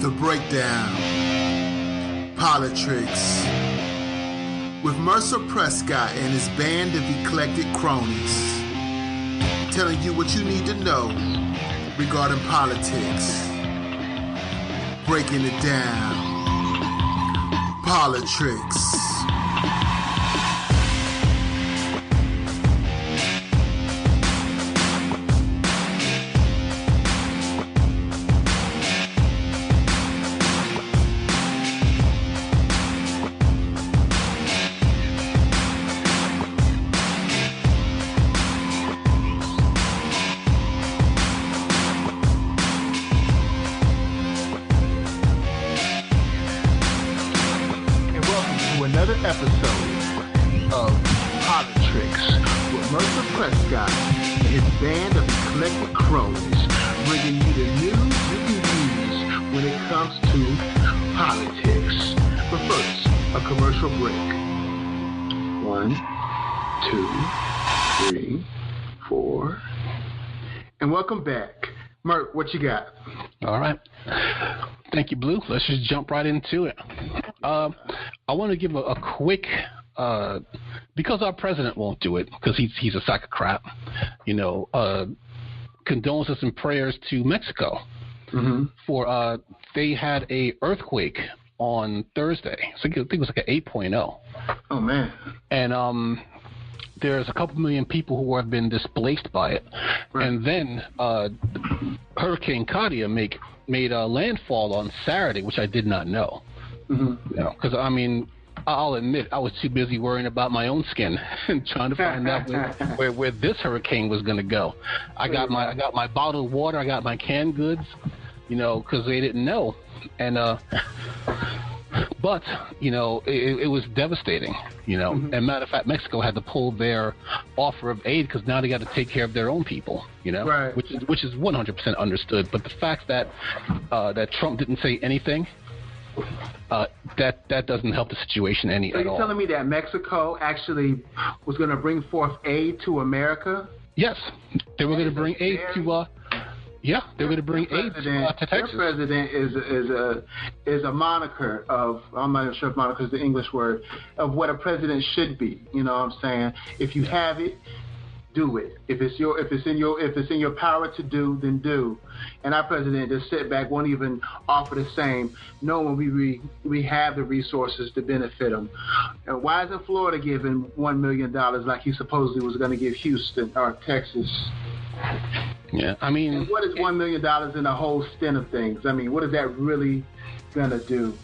The Breakdown, POLI-TRICKS, with Mercer Prescott and his band of eclectic cronies, telling you what you need to know regarding politics, breaking it down, POLI-TRICKS. Another episode of POLI-TRICKS with Mercer Prescott and his band of eclectic cronies, bringing you the news you can use when it comes to politics. But first, a commercial break. 1, 2, 3, 4, and welcome back. Merc, what you got? All right. Thank you, Blue. Let's just jump right into it. I want to give a quick, because our president won't do it, because he's a sack of crap, condolences and prayers to Mexico for they had a earthquake on Thursday. So I think it was like an 8.0. Oh, man. And there's a couple million people who have been displaced by it. Right. And then Hurricane Katia made a landfall on Saturday, which I did not know. Because, I'll admit, I was too busy worrying about my own skin and trying to find out where this hurricane was going to go. I got my bottled water, I got my canned goods, because they didn't know. And but it was devastating. And matter of fact, Mexico had to pull their offer of aid because now they got to take care of their own people. Right. which is 100% understood. But the fact that that Trump didn't say anything. That doesn't help the situation any at all. So you're telling me that Mexico actually was going to bring forth aid to America? Yes, they were going to bring aid to. Yeah, they were going to bring aid to Texas. Their president is a moniker of, I'm not sure if moniker is the English word, of what a president should be. You know what I'm saying? If you have it, do it. If it's in your power to do, then do. And our president just sit back, won't even offer the same, knowing we have the resources to benefit them. And why isn't Florida giving $1 million like he supposedly was going to give Houston or Texas? Yeah, And what is $1 million in the whole stint of things? What is that really going to do?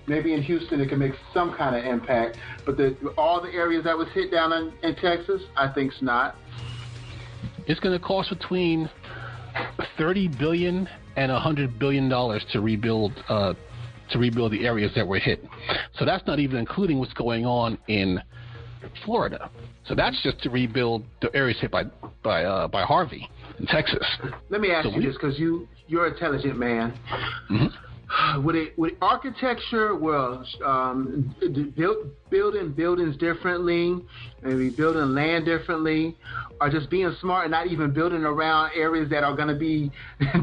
Maybe in Houston it can make some kind of impact, but all the areas that was hit down in Texas, I think's not. It's going to cost between $30 billion and $100 billion to rebuild the areas that were hit. So that's not even including what's going on in Florida. So that's just to rebuild the areas hit by Harvey in Texas. Let me ask you this, because you're an intelligent man. Would architecture, building buildings differently, maybe building land differently, or just being smart and not even building around areas that are going to be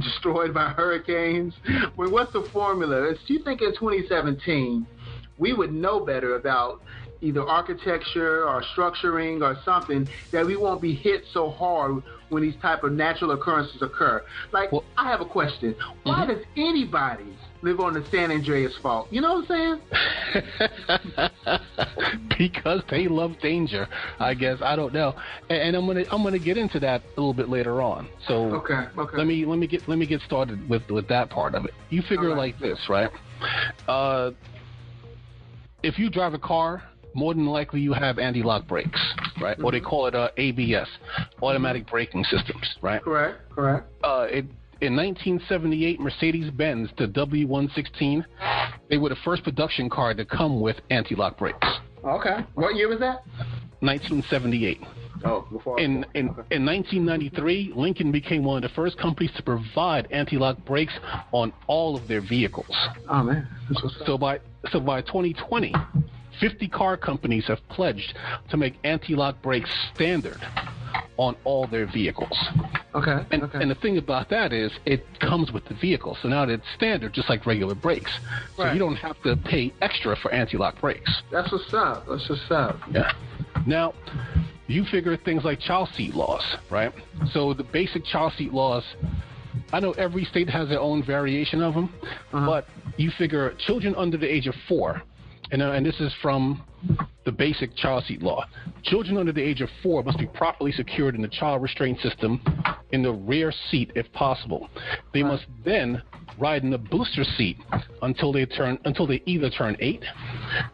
destroyed by hurricanes? What's the formula? Do you think in 2017 we would know better about either architecture or structuring or something that we won't be hit so hard when these type of natural occurrences occur? I have a question. Why does anybody live on the San Andreas Fault? You know what I'm saying? Because they love danger, I guess. I don't know. And I'm gonna get into that a little bit later on. So okay. Let me get started with that part of it. You figure like this, right? If you drive a car, more than likely you have anti-lock brakes, right? Or they call it ABS, automatic braking systems, right? Correct. In 1978, Mercedes-Benz, the W116, they were the first production car to come with anti-lock brakes. Okay. What year was that? 1978. Oh, before. In 1993, Lincoln became one of the first companies to provide anti-lock brakes on all of their vehicles. Oh, man. So by 2020, 50 car companies have pledged to make anti-lock brakes standard on all their vehicles. Okay. And the thing about that is it comes with the vehicle. So now it's standard, just like regular brakes. So you don't have to pay extra for anti-lock brakes. That's what's up. Yeah. Now, you figure things like child seat laws, right? So the basic child seat laws, I know every state has their own variation of them, but you figure children under the age of 4, and this is from the basic child seat law. Children under the age of 4 must be properly secured in the child restraint system in the rear seat if possible. They must then ride in the booster seat until they either turn 8,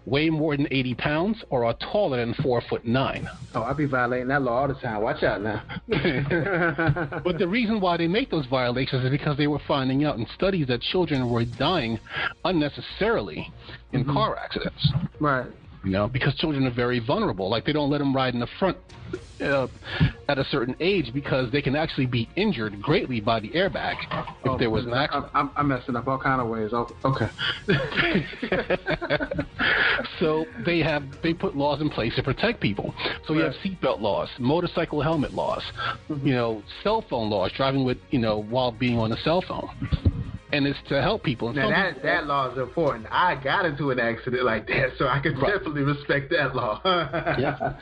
weigh more than 80 pounds, or are taller than 4'9". Oh, I be violating that law all the time. Watch out now. But the reason why they make those violations is because they were finding out in studies that children were dying unnecessarily in car accidents. Right. You know, because children are very vulnerable. Like, they don't let them ride in the front at a certain age because they can actually be injured greatly by the airbag if there was an accident. I'm messing up all kind of ways. Okay. So they put laws in place to protect people. So you have seatbelt laws, motorcycle helmet laws, you know, cell phone laws, driving with, you know, while being on a cell phone. And it's to help people. Now that law is important. I got into an accident like that, so I could definitely respect that law. Yeah.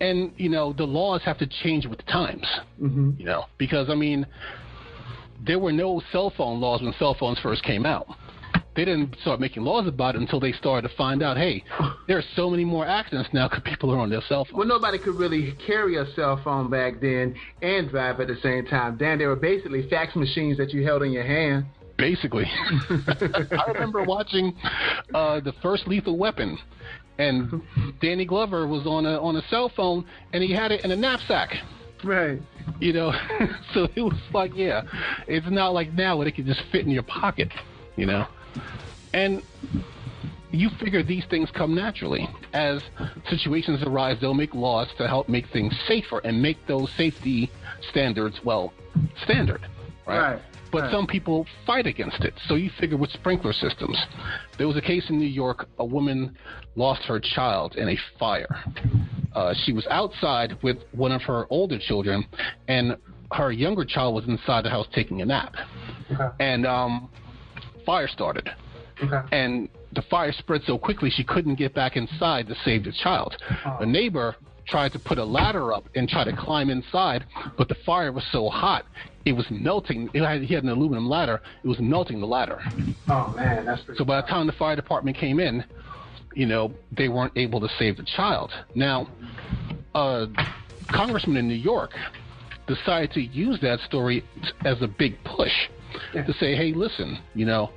And, you know, the laws have to change with the times, you know, because, I mean, there were no cell phone laws when cell phones first came out. They didn't start making laws about it until they started to find out, hey, there are so many more accidents now because people are on their cell phones. Well, nobody could really carry a cell phone back then and drive at the same time. Dan, they were basically fax machines that you held in your hand. Basically. I remember watching the first Lethal Weapon, and Danny Glover was on a cell phone, and he had it in a knapsack. Right. You know, so it was like, yeah, it's not like now where it can just fit in your pocket, you know. And you figure these things come naturally. As situations arise, they'll make laws to help make things safer and make those safety standards, well, standard, right? But some people fight against it. So you figure with sprinkler systems. There was a case in New York, a woman lost her child in a fire. She was outside with one of her older children, and her younger child was inside the house taking a nap. And fire started. And the fire spread so quickly she couldn't get back inside to save the child. The neighbor tried to put a ladder up and try to climb inside, but the fire was so hot, it was melting. He had an aluminum ladder. It was melting the ladder. Oh, man, that's pretty So by the time the fire department came in, you know, they weren't able to save the child. Now, a congressman in New York decided to use that story as a big push to say, hey, listen, you know,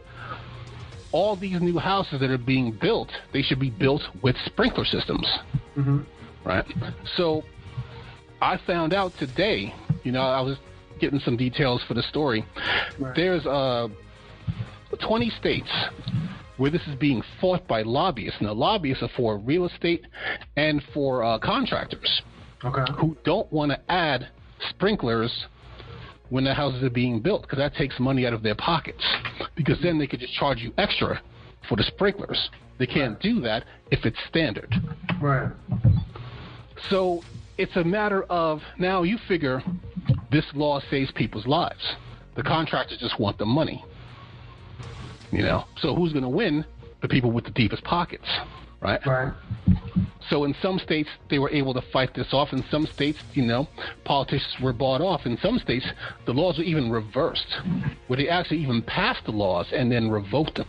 all these new houses that are being built, they should be built with sprinkler systems. Right? So I found out today, you know, I was getting some details for the story. There's 20 states where this is being fought by lobbyists. Now, lobbyists are for real estate and for contractors who don't want to add sprinklers when the houses are being built, because that takes money out of their pockets, because then they could just charge you extra for the sprinklers. They can't do that if it's standard. Right. So it's a matter of, now you figure this law saves people's lives. The contractors just want the money. You know, so who's going to win? The people with the deepest pockets, right? Right. So in some states, they were able to fight this off. In some states, you know, politicians were bought off. In some states, the laws were even reversed, where they actually even passed the laws and then revoked them.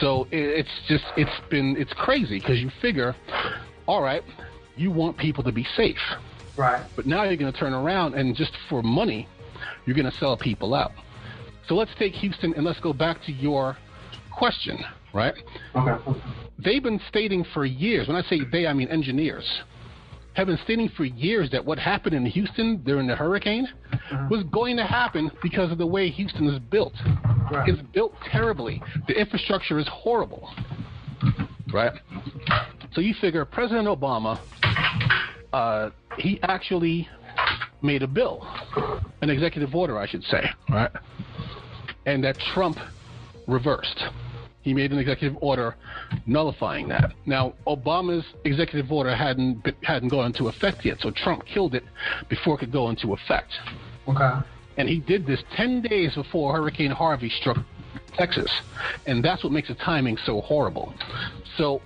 So it's crazy, because you figure, all right, you want people to be safe. Right. But now you're going to turn around and just for money, you're going to sell people out. So let's take Houston and let's go back to your question, right? Okay. They've been stating for years, when I say they, I mean engineers, have been stating for years that what happened in Houston during the hurricane was going to happen because of the way Houston is built. Right. It's built terribly. The infrastructure is horrible, right? So you figure President Obama, he actually made a bill, an executive order, I should say, right? And that Trump reversed. he made an executive order nullifying that. Now, Obama's executive order hadn't gone into effect yet, so Trump killed it before it could go into effect. Okay. And he did this 10 days before Hurricane Harvey struck Texas. And that's what makes the timing so horrible. So,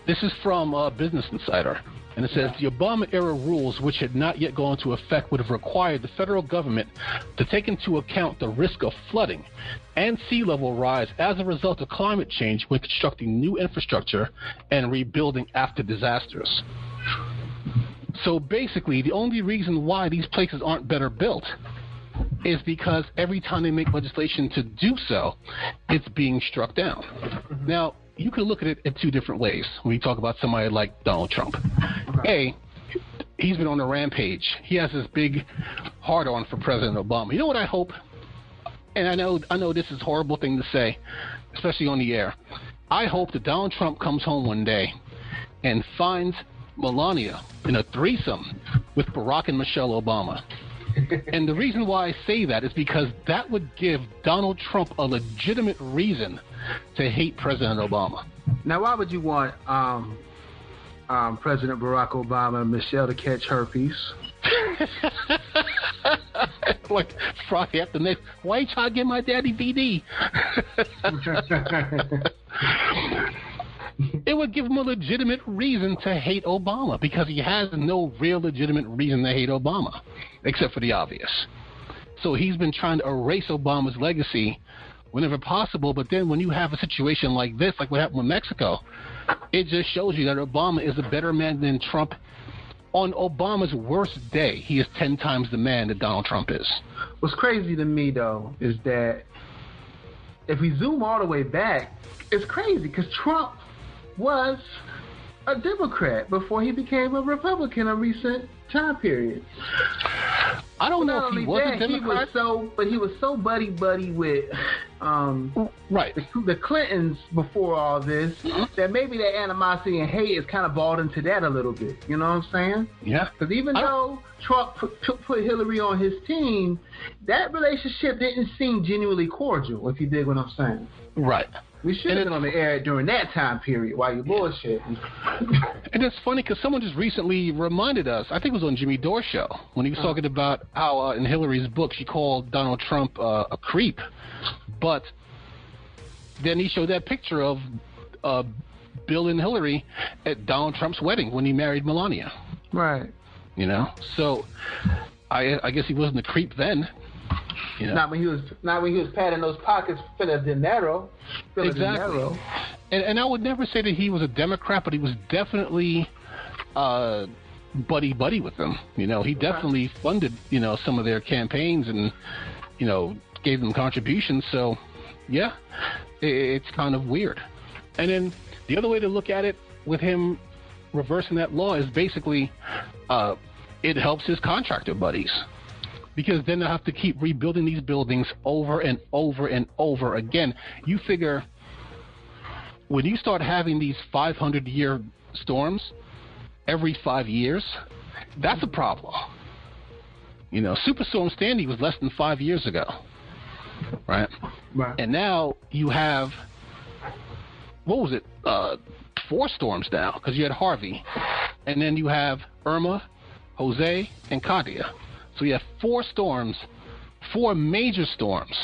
this is from Business Insider. And it says, the Obama-era rules, which had not yet gone into effect, would have required the federal government to take into account the risk of flooding and sea level rise as a result of climate change when constructing new infrastructure and rebuilding after disasters. So basically, the only reason why these places aren't better built is because every time they make legislation to do so, it's being struck down. Now, you can look at it in two different ways when you talk about somebody like Donald Trump. A, he's been on a rampage. He has this big hard-on for President Obama. You know what I hope? And I know this is a horrible thing to say, especially on the air. I hope that Donald Trump comes home one day and finds Melania in a threesome with Barack and Michelle Obama. And the reason why I say that is because that would give Donald Trump a legitimate reason to hate President Obama. Now, why would you want President Barack Obama and Michelle to catch herpes? Like Friday after next, why you trying to get my daddy VD? It would give him a legitimate reason to hate Obama because he has no real legitimate reason to hate Obama, except for the obvious. So he's been trying to erase Obama's legacy whenever possible, but then when you have a situation like this, like what happened with Mexico, it just shows you that Obama is a better man than Trump. On Obama's worst day, he is 10 times the man that Donald Trump is. What's crazy to me, though, is that if we zoom all the way back, it's crazy because Trump was a Democrat before he became a Republican in a recent time period. I don't know if he was a Democrat. He was so buddy with right. the Clintons before all this that maybe that animosity and hate is kind of bought into that a little bit. You know what I'm saying? Yeah. Because even though Trump put Hillary on his team, that relationship didn't seem genuinely cordial, if you dig what I'm saying. Right. We should have been on the air during that time period while you bullshitting. And it's funny because someone just recently reminded us, I think it was on Jimmy Dore's show, when he was talking about how in Hillary's book she called Donald Trump a creep. But then he showed that picture of Bill and Hillary at Donald Trump's wedding when he married Melania. Right. You know? So I guess he wasn't a creep then. You know? Not when he was patting those pockets for the dinero. Exactly. And I would never say that he was a Democrat, but he was definitely buddy with them. You know, he definitely funded, you know, some of their campaigns and, you know, gave them contributions. So, yeah, it's kind of weird. And then the other way to look at it with him reversing that law is basically it helps his contractor buddies. Because then they'll have to keep rebuilding these buildings over and over and over again. You figure when you start having these 500-year storms every 5 years, that's a problem. You know, Superstorm Sandy was less than 5 years ago, right? Right. And now you have, what was it, 4 storms now, because you had Harvey. And then you have Irma, Jose, and Katia. So you have 4 storms, 4 major storms.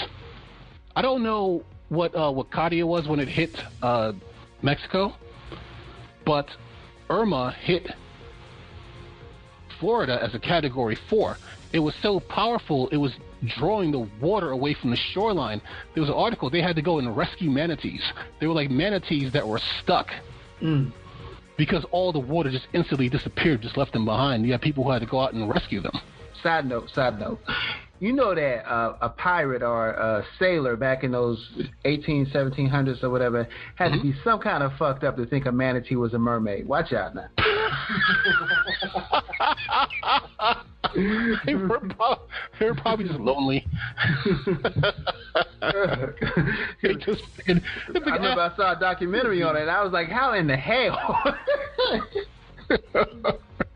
I don't know what Katia was when it hit Mexico, but Irma hit Florida as a Category 4. It was so powerful, it was drawing the water away from the shoreline. There was an article, they had to go and rescue manatees. They were like manatees that were stuck because all the water just instantly disappeared, just left them behind. You have people who had to go out and rescue them. Side note. You know that a pirate or a sailor back in those 1700s or whatever had to be some kind of fucked up to think a manatee was a mermaid. Watch out now. They were probably just lonely. I remember I saw a documentary on it, and I was like, how in the hell?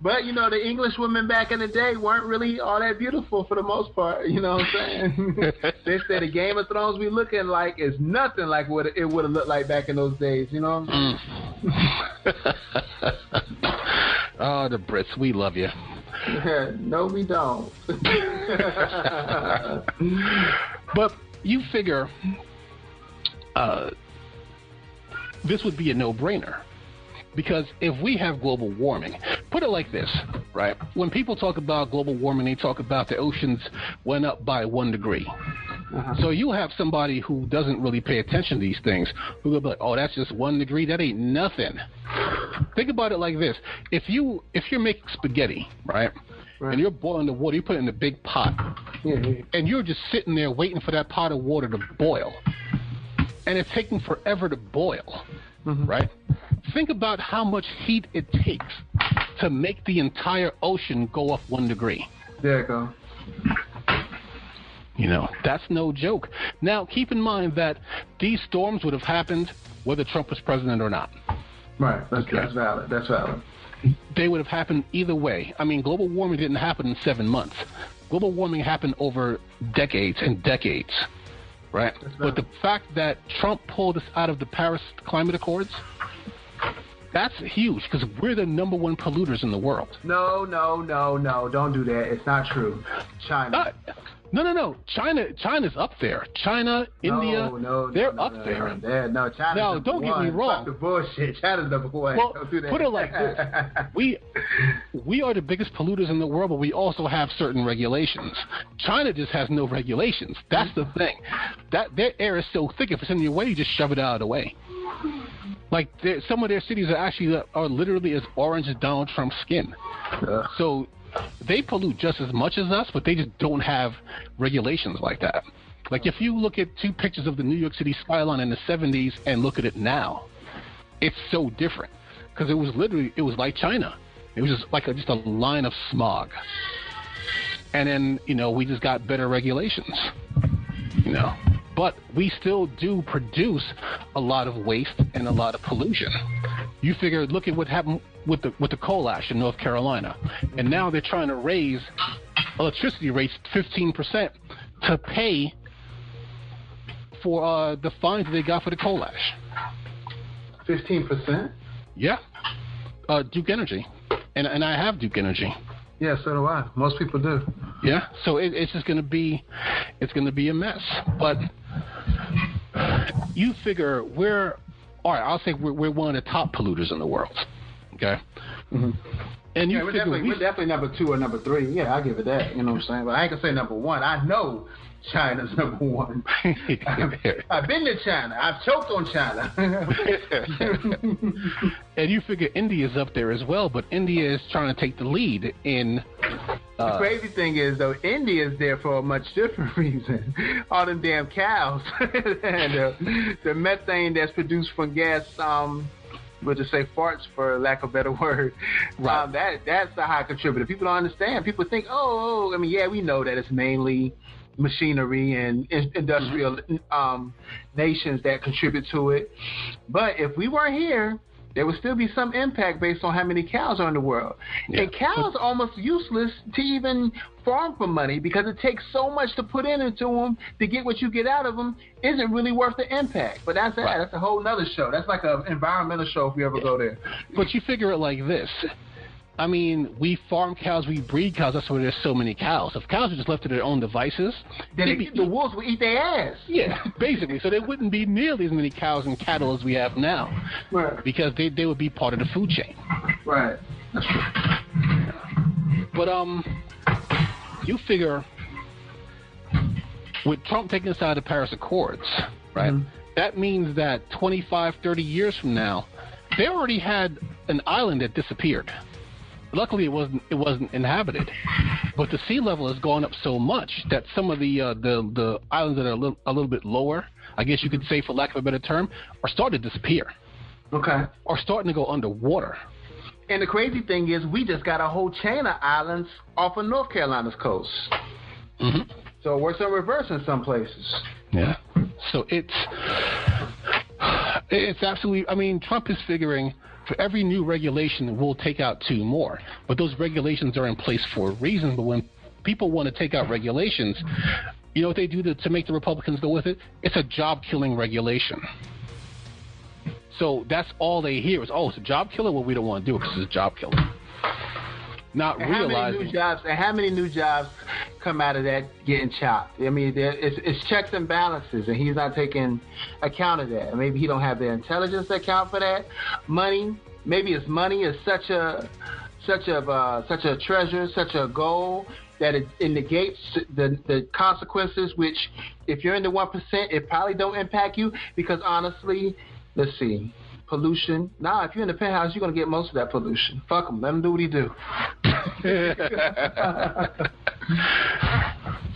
But, the English women back in the day weren't really all that beautiful for the most part. You know what I'm saying? They said the Game of Thrones we looking like is nothing like what it would have looked like back in those days. You know what I'm saying? Oh, the Brits, we love you. No, we don't. But you figure this would be a no-brainer. Because if we have global warming, put it like this, right? When people talk about global warming, they talk about the oceans went up by 1 degree. So you have somebody who doesn't really pay attention to these things, who will be like, oh, that's just 1 degree? That ain't nothing. Think about it like this. If you're making spaghetti, right? And you're boiling the water, you put it in a big pot, and you're just sitting there waiting for that pot of water to boil, and it's taking forever to boil, right? Think about how much heat it takes to make the entire ocean go up 1 degree. There you go. That's no joke. Now, keep in mind that these storms would have happened whether Trump was president or not. Right. That's valid. That's valid. They would have happened either way. I mean, global warming didn't happen in 7 months. Global warming happened over decades and decades, right? But the fact that Trump pulled us out of the Paris Climate Accords, that's huge because we're the #1 polluters in the world. No. Don't do that. It's not true. China. No. China's up there. China, India, they're up there. No, China's now, don't get me wrong. Fuck the bullshit. China's #1. Well, don't do that. Put it like this. We are the biggest polluters in the world, but we also have certain regulations. China just has no regulations. That's the thing. That their air is so thick, if it's in your way, you just shove it out of the way. Like, some of their cities are literally as orange as Donald Trump's skin. So they pollute just as much as us, but they just don't have regulations like that. Like, if you look at 2 pictures of the New York City skyline in the 70s and look at it now, it's so different. Because it was like China. It was just like just a line of smog. And then, we just got better regulations. But we still do produce a lot of waste and a lot of pollution. You figure, look at what happened with the coal ash in North Carolina. And now they're trying to raise electricity rates 15% to pay for the fines they got for the coal ash. 15%? Yeah. Duke Energy. And I have Duke Energy. Yeah, so do I. Most people do. Yeah. So it's just going to be a mess. But you figure I'll say we're one of the top polluters in the world. Okay. Mm-hmm. And we're definitely #2 or #3. Yeah, I'll give it that. You know what I'm saying? But I ain't gonna say #1. I know China's #1. I've been to China. I've choked on China. And you figure India's up there as well, but India is trying to take the lead in. The crazy thing is, though, India is there for a much different reason. All them damn cows and the methane that's produced from gas. We'll just say farts, for lack of a better word. Right. That's a high contributor. People don't understand. People think, we know that it's mainly machinery and industrial nations that contribute to it. But if we weren't here, there would still be some impact based on how many cows are in the world. Yeah. And cows are almost useless to even farm for money because it takes so much to put into them to get what you get out of them isn't really worth the impact. But that's that. Right. That's a whole nother show. That's like an environmental show if we ever go there. But you figure it like this. I mean, we farm cows, we breed cows. That's why there's so many cows. If cows were just left to their own devices, then the wolves would eat their ass. Yeah, basically. So there wouldn't be nearly as many cows and cattle as we have now. Right. Because they would be part of the food chain. Right. That's true. But you figure with Trump taking us out of the Paris Accords, right? Mm-hmm. That means that 25, 30 years from now, they already had an island that disappeared. Luckily, it wasn't inhabited, but the sea level has gone up so much that some of the islands that are a little bit lower, I guess you could say, for lack of a better term, are starting to disappear. Okay. Or starting to go underwater. And the crazy thing is, we just got a whole chain of islands off of North Carolina's coast. Mm-hmm. So it works in reverse in some places. Yeah. So it's absolutely. I mean, Trump is figuring for every new regulation, we'll take out 2 more. But those regulations are in place for a reason. But when people want to take out regulations, you know what they do to make the Republicans go with it? It's a job-killing regulation. So that's all they hear is, oh, it's a job killer? Well, we don't want to do it because it's a job killer. Not realizing... How many new jobs come out of that getting chopped? I mean, it's checks and balances, and he's not taking account of that. Maybe he don't have the intelligence to account for that. Money, maybe his money is such a treasure, such a goal, that it negates the consequences, which if you're in the 1%, it probably don't impact you, because honestly, let's see, pollution. Nah, if you're in the penthouse, you're going to get most of that pollution. Fuck him. Let him do what he do.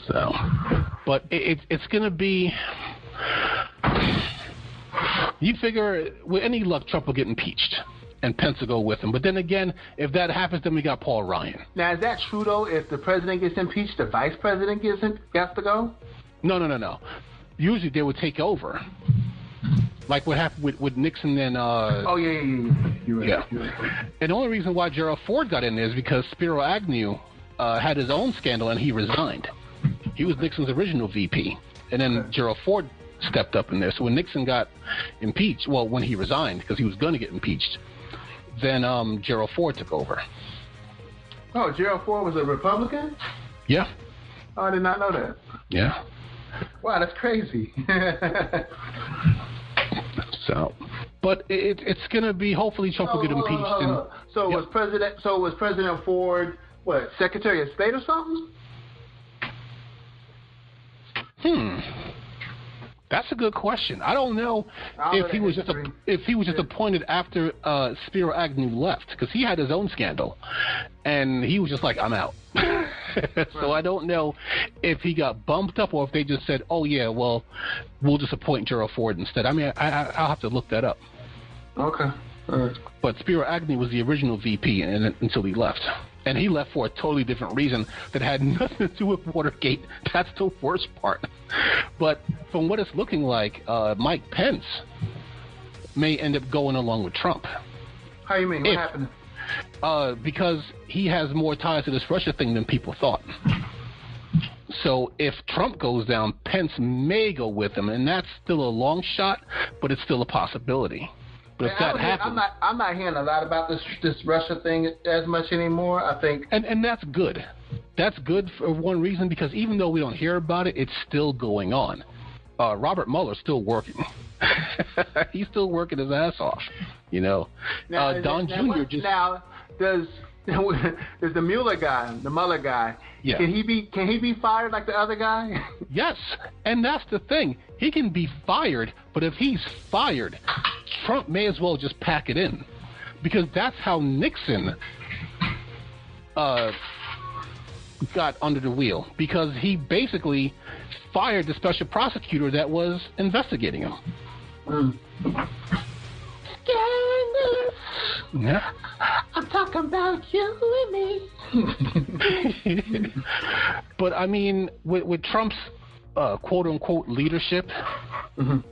So, but it's going to be, you figure with any luck, Trump will get impeached and Pence will go with him. But then again, if that happens, then we got Paul Ryan. Now, is that true, though? If the president gets impeached, the vice president has to go? No. Usually they would take over. Like what happened with Nixon and... Oh, yeah. You're right. And the only reason why Gerald Ford got in there is because Spiro Agnew had his own scandal and he resigned. He was Nixon's original VP. And then Gerald Ford stepped up in there. So when Nixon got impeached, well, when he resigned, because he was going to get impeached, then Gerald Ford took over. Oh, Gerald Ford was a Republican? Yeah. Oh, I did not know that. Yeah. Wow, that's crazy. So, but it's going to be, hopefully Trump will get impeached. Was President Ford, what, Secretary of State or something? That's a good question. I don't know if he was just appointed after Spiro Agnew left, because he had his own scandal, and he was just like, I'm out. So I don't know if he got bumped up or if they just said, oh yeah, well, we'll just appoint Gerald Ford instead. I mean, I'll have to look that up. Okay. All right. But Spiro Agnew was the original VP until he left. And he left for a totally different reason that had nothing to do with Watergate. That's the worst part. But from what it's looking like, Mike Pence may end up going along with Trump. How you mean? What happened? Because he has more ties to this Russia thing than people thought. So if Trump goes down, Pence may go with him, and that's still a long shot, but it's still a possibility. But if that happens, I'm not hearing a lot about this Russia thing as much anymore. I think, and that's good. That's good for one reason, because even though we don't hear about it, it's still going on. Robert Mueller's still working. He's still working his ass off. You know, now, Don Jr. just now does the Mueller guy? Yeah. Can he be fired like the other guy? Yes, and that's the thing. He can be fired, but if he's fired, Trump may as well just pack it in, because that's how Nixon got under the wheel, because he basically fired the special prosecutor that was investigating him. Yeah. I'm talking about you and me. But I mean, with Trump's quote-unquote leadership,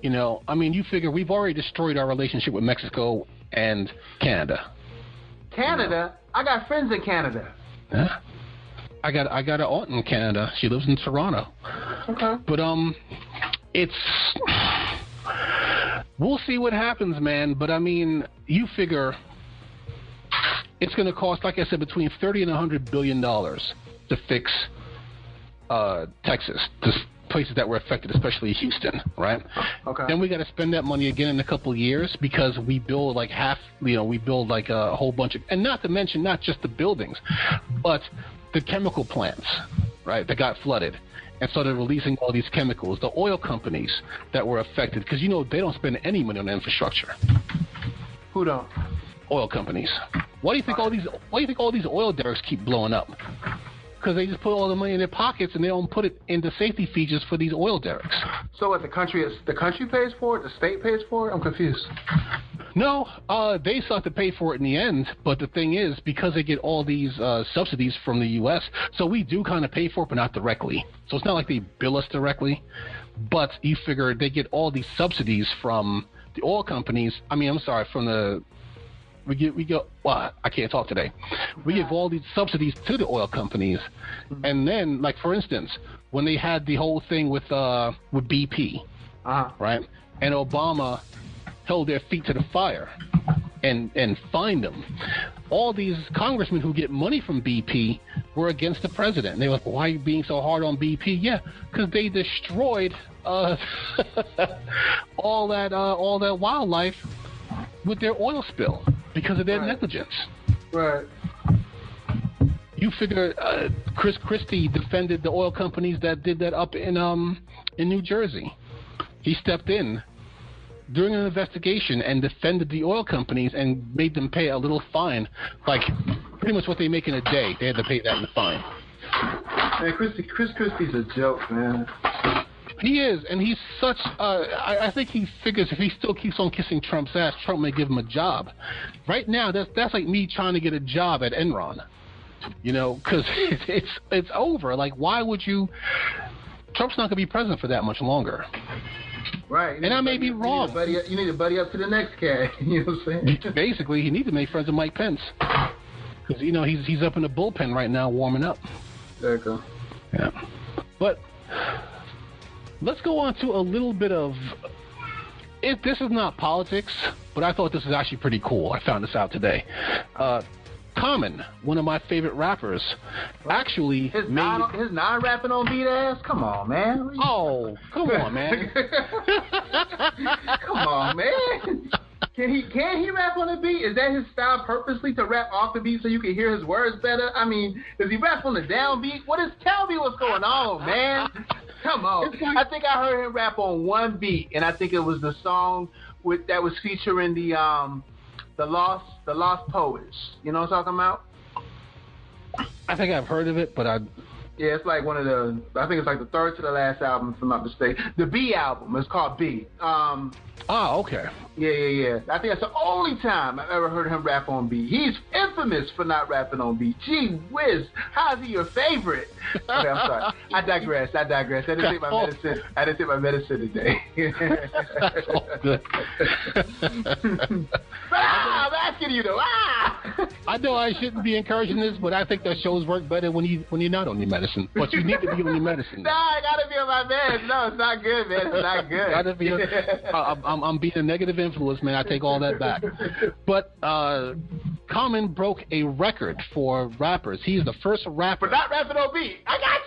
you know, I mean, you figure we've already destroyed our relationship with Mexico and Canada. Canada? I got friends in Canada. Yeah. I got an aunt in Canada. She lives in Toronto. Okay. But it's, we'll see what happens, man. But I mean, you figure it's going to cost, like I said, between $30 and $100 billion to fix Texas, the places that were affected, especially Houston, right? Okay. Then we got to spend that money again in a couple of years, because we build like a whole bunch of, and not to mention not just the buildings, but the chemical plants, right, that got flooded and started releasing all these chemicals. The oil companies that were affected, because you know they don't spend any money on infrastructure. Who don't? Oil companies. Why do you think all these oil derricks keep blowing up? Because they just put all the money in their pockets and they don't put it into safety features for these oil derricks. So what, the country pays for it? The state pays for it? I'm confused. No, they still have to pay for it in the end. But the thing is, because they get all these subsidies from the U.S., so we do kind of pay for it, but not directly. So it's not like they bill us directly. But you figure they get all these subsidies from the oil companies. I mean, I'm sorry, from the well, I can't talk today. We give all these subsidies to the oil companies, and then, like for instance, when they had the whole thing with BP, right, and Obama held their feet to the fire and fined them. All these congressmen who get money from BP were against the president. And they were like, why are you being so hard on BP? Yeah, because they destroyed all that wildlife with their oil spill because of their negligence. Right. You figure Chris Christie defended the oil companies that did that up in New Jersey. He stepped in during an investigation and defended the oil companies and made them pay a little fine, like pretty much what they make in a day. They had to pay that in the fine. Man, Chris Christie's a joke, man. He is, and he's such. I think he figures if he still keeps on kissing Trump's ass, Trump may give him a job. Right now, that's like me trying to get a job at Enron. You know, because it's over. Like, why would you? Trump's not going to be president for that much longer. Right. And I may be wrong. You need to buddy up to the next guy. You know what I'm saying? Basically, he needs to make friends with Mike Pence. Because, you know, he's up in the bullpen right now warming up. There you go. Yeah. But let's go on to a little bit of... This is not politics, but I thought this was actually pretty cool. I found this out today. Common, one of my favorite rappers, actually his non-rapping on beat ass. Come on, man. Oh, come on, man. Come on, man. Can he rap on the beat? Is that his style purposely to rap off the beat so you can hear his words better? I mean, does he rap on the downbeat? Tell me what's going on, man. Come on. I think I heard him rap on one beat, and I think it was the song that was featuring the Lost Poets. You know what I'm talking about? I think I've heard of it, but yeah, it's like I think it's like the third to the last album, if I'm not mistaken. The B album. It's called B. Okay. Yeah. I think that's the only time I've ever heard him rap on B. He's infamous for not rapping on B. Gee whiz, how's he your favorite? Okay, I'm sorry. I digress. I didn't take my medicine. I didn't take my medicine today. That's all good. I'm asking you though. I know I shouldn't be encouraging this, but I think that shows work better when you're not on your medicine. But you need to be on your medicine. No, I gotta be on my meds. No, it's not good, man. It's not good. Gotta be. I'm being a negative influence, man. I take all that back. But Common broke a record for rappers. He's the first rapper. For not rapping on beat. I got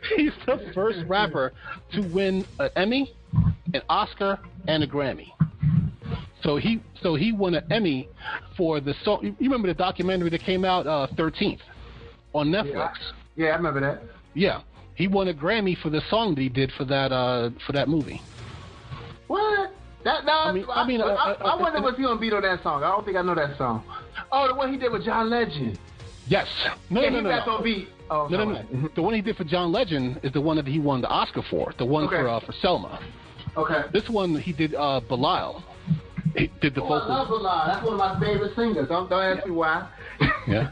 you. He's the first rapper to win an Emmy, an Oscar, and a Grammy. So he won an Emmy for the song. You remember the documentary that came out 13th on Netflix? Yeah, I remember that. Yeah, he won a Grammy for the song that he did for that movie. What? I wonder was he on beat on that song. I don't think I know that song. Oh, the one he did with John Legend. Yes. No. On beat. Oh, no. The one he did for John Legend is the one that he won the Oscar for. The one for Selma. Okay. This one he did Belial. He did the vocals. I love Belial. That's one of my favorite singers. Don't ask me why. Yeah.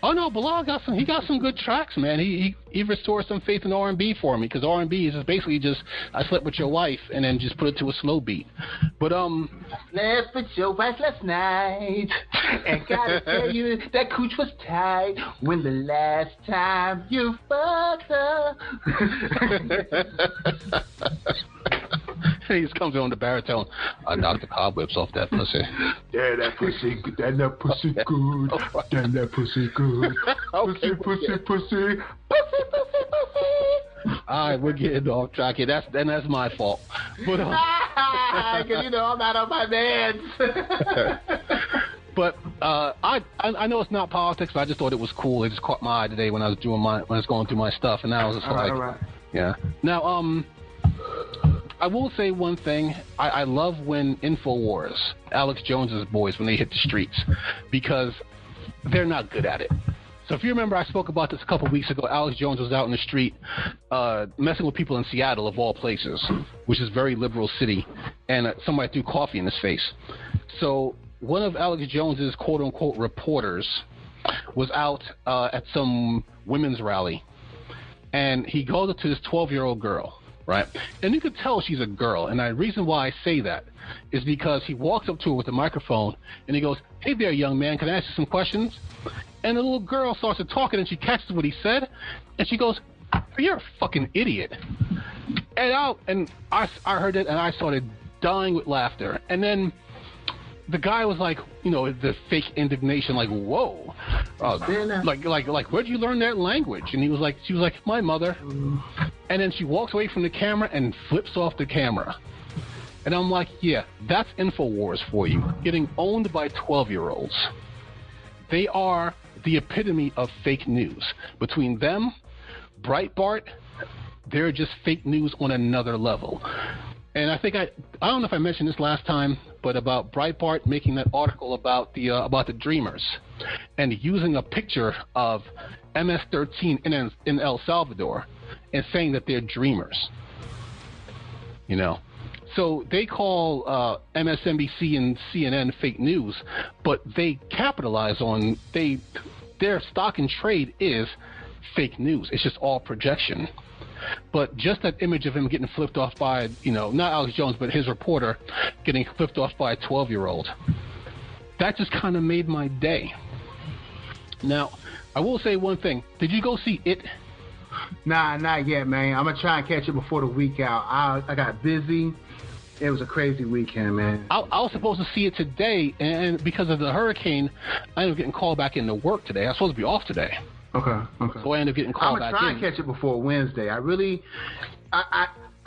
Oh no, Belial got some good tracks, man. He restored some faith in R&B for me, because R&B is just basically just I slept with your wife and then just put it to a slow beat. But slept with your wife last night and gotta tell you that cooch was tight when the last time you fucked her. He just comes on the baritone. I knocked the cobwebs off that pussy. Yeah, that pussy good. That pussy good. Damn, that pussy good. Pussy. All right, we're getting off track here. That's my fault. But because I'm not on my meds. But I know it's not politics, but I just thought it was cool. It just caught my eye today when I was going through my stuff, and I was just all right. Yeah. Now I will say one thing. I love when InfoWars, Alex Jones's boys, when they hit the streets, because they're not good at it. So if you remember, I spoke about this a couple weeks ago. Alex Jones was out in the street messing with people in Seattle, of all places, which is a very liberal city, and somebody threw coffee in his face. So one of Alex Jones's quote-unquote reporters was out at some women's rally, and he goes up to this 12-year-old girl, right? And you could tell she's a girl. And the reason why I say that is because he walks up to her with the microphone and he goes, "Hey there, young man, can I ask you some questions?" And the little girl starts to talk and she catches what he said and she goes, "You're a fucking idiot." And I heard it and I started dying with laughter. And then the guy was like, the fake indignation, like, "Whoa, like, where'd you learn that language?" And she was like, "My mother." And then she walks away from the camera and flips off the camera. And I'm like, yeah, that's InfoWars for you, getting owned by 12-year-olds. They are the epitome of fake news. Between them, Breitbart, they're just fake news on another level. And I think I don't know if I mentioned this last time, but about Breitbart making that article about the Dreamers and using a picture of MS-13 in El Salvador and saying that they're dreamers. So they call MSNBC and CNN fake news, but they capitalize on their stock and trade is fake news. It's just all projection. But just that image of him getting flipped off by, not Alex Jones, but his reporter getting flipped off by a 12-year-old, that just kind of made my day. Now, I will say one thing. Did you go see It? Nah, not yet, man. I'm going to try and catch it before the week out. I got busy. It was a crazy weekend, man. I was supposed to see it today, and because of the hurricane, I ended up getting called back into work today. I was supposed to be off today. Okay. So I ended up getting called back in. I'm going to try and catch it before Wednesday. I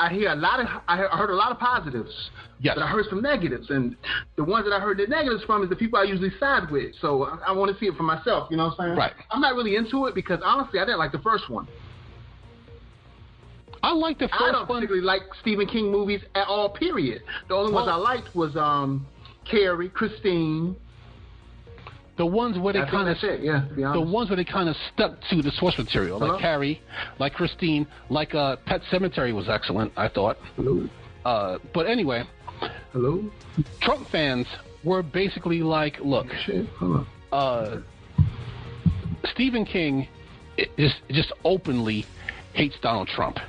hear I heard a lot of positives. Yes. But I heard some negatives, and the ones that I heard the negatives from is the people I usually side with. So I want to see it for myself, you know what I'm saying? Right. I'm not really into it because, honestly, I didn't like the first one. I like the first one. I don't particularly like Stephen King movies at all, period. The only ones I liked was Carrie, Christine. The ones where they kind of stuck to the source material, like Carrie, like Christine, like Pet Sematary was excellent, I thought. Hello. But anyway, hello. Trump fans were basically like, look, Stephen King just openly hates Donald Trump.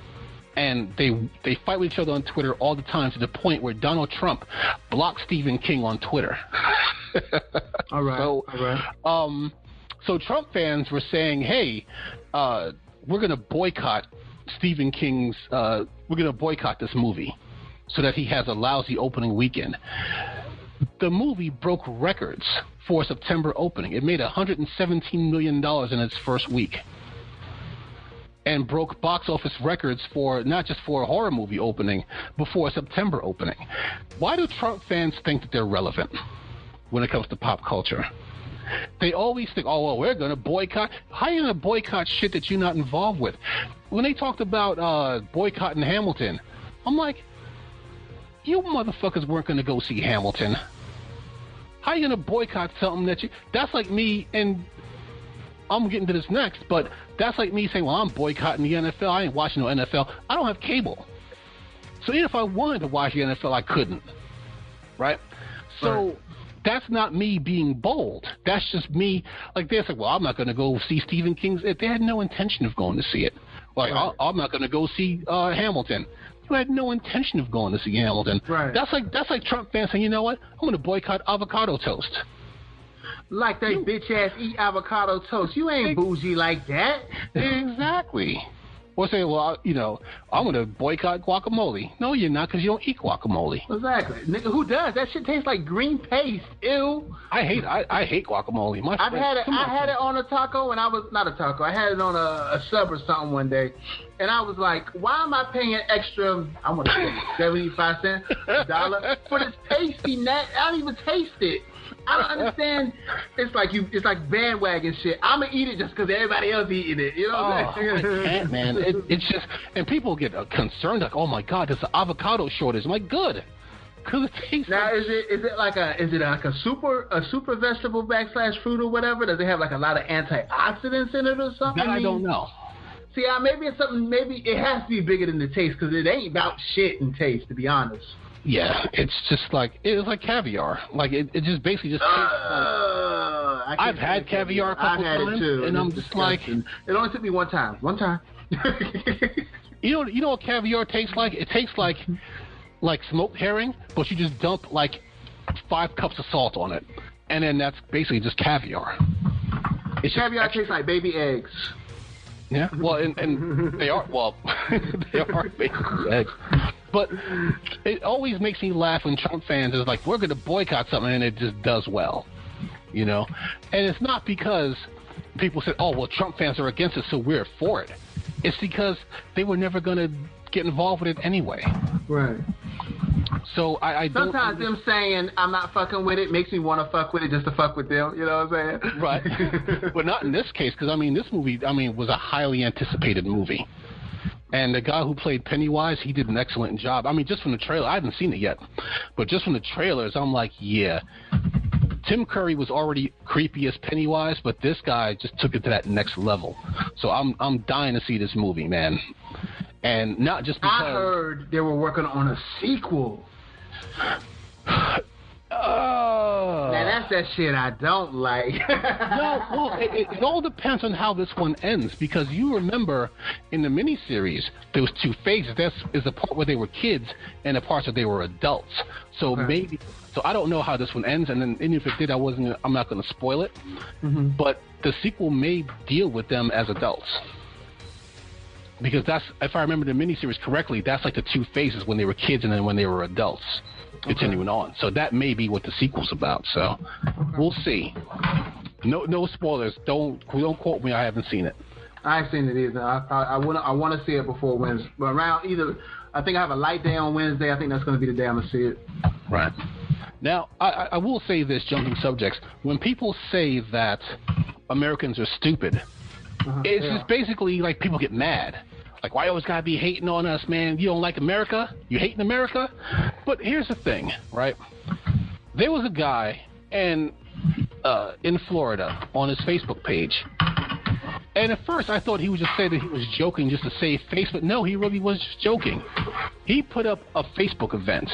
And they fight with each other on Twitter all the time to the point where Donald Trump blocked Stephen King on Twitter. All right. So Trump fans were saying, hey, we're going to boycott Stephen King's, we're going to boycott this movie so that he has a lousy opening weekend. The movie broke records for a September opening. It made $117 million in its first week. And broke box office records for not just for a horror movie opening, but for a September opening. Why do Trump fans think that they're relevant when it comes to pop culture? They always think, oh, well, we're going to boycott. How are you going to boycott shit that you're not involved with? When they talked about boycotting Hamilton, I'm like, you motherfuckers weren't going to go see Hamilton. How are you going to boycott something that you... That's like me, and I'm getting to this next, but that's like me saying, well, I'm boycotting the NFL. I ain't watching no NFL. I don't have cable. So even if I wanted to watch the NFL, I couldn't. Right? So that's not me being bold. That's just me. Like, they're like, well, I'm not going to go see Stephen King's. They had no intention of going to see it. Like, I'm not going to go see Hamilton. You had no intention of going to see Hamilton. Right. That's like Trump fans saying, you know what? I'm going to boycott avocado toast. Like they bitch-ass eat avocado toast. You ain't bougie like that. Exactly. Or say, well, I'm going to boycott guacamole. No, you're not, because you don't eat guacamole. Exactly. Nigga, who does? That shit tastes like green paste. Ew. I hate guacamole. I had it on a taco, and I was, not a taco, I had it on a sub or something one day. And I was like, why am I paying an extra, I'm going to say 75 cents, $1 for this pasty nut? I don't even taste it. I don't understand. It's like bandwagon shit. I'm gonna eat it just because everybody else eating it. You know what I'm saying? I can't, man. It's just, and people get concerned like, oh my God, there's an avocado shortage. I'm like, good, because it tastes. Now, is it like a super vegetable / fruit or whatever? Does it have like a lot of antioxidants in it or something? That I don't know. See, maybe it's something. Maybe it has to be bigger than the taste, because it ain't about shit and taste, to be honest. Yeah, it's just like, it's like caviar. Like, it just basically just tastes like... I've had caviar a couple times, and I'm just like... It only took me one time. You know what caviar tastes like? It tastes like smoked herring, but you just dump like 5 cups of salt on it, and then that's basically just caviar. Caviar tastes like baby eggs. Yeah, well, and they are they are baby eggs. But it always makes me laugh when Trump fans is like, we're going to boycott something, and it just does well, you know. And it's not because people said, oh, well, Trump fans are against it, so we're for it. It's because they were never going to get involved with it anyway. Right. So I don't... Sometimes them saying, I'm not fucking with it, makes me want to fuck with it just to fuck with them. You know what I'm saying? Right. But not in this case, because, I mean, this movie, was a highly anticipated movie. And the guy who played Pennywise, he did an excellent job. I mean, just from the trailer, I haven't seen it yet, but just from the trailers, I'm like, yeah. Tim Curry was already creepy as Pennywise, but this guy just took it to that next level. So I'm dying to see this movie, man. And not just because... I heard they were working on a sequel. Now that's that shit I don't like. No, well, it all depends on how this one ends, because you remember in the miniseries there was 2 phases. That is the part where they were kids and the parts where they were adults. So maybe, so I don't know how this one ends, and then even if it did, I'm not going to spoil it. Mm-hmm. But the sequel may deal with them as adults. Because that's, if I remember the miniseries correctly, that's like the 2 phases, when they were kids and then when they were adults. Continuing on, so that may be what the sequel's about. So we'll see. No spoilers. Don't quote me. I haven't seen it. I ain't seen it either. I want to see it before Wednesday. But around either, I think I have a light day on Wednesday. I think that's going to be the day I'm gonna see it. Right. Now I will say this, jumping subjects. When people say that Americans are stupid, it's just basically like people get mad. Like, why you always gotta be hating on us, man? You don't like America? You hating America? But here's the thing, right? There was a guy in Florida on his Facebook page. And at first I thought he would just say that he was joking just to save face, but no, he really was just joking. He put up a Facebook event,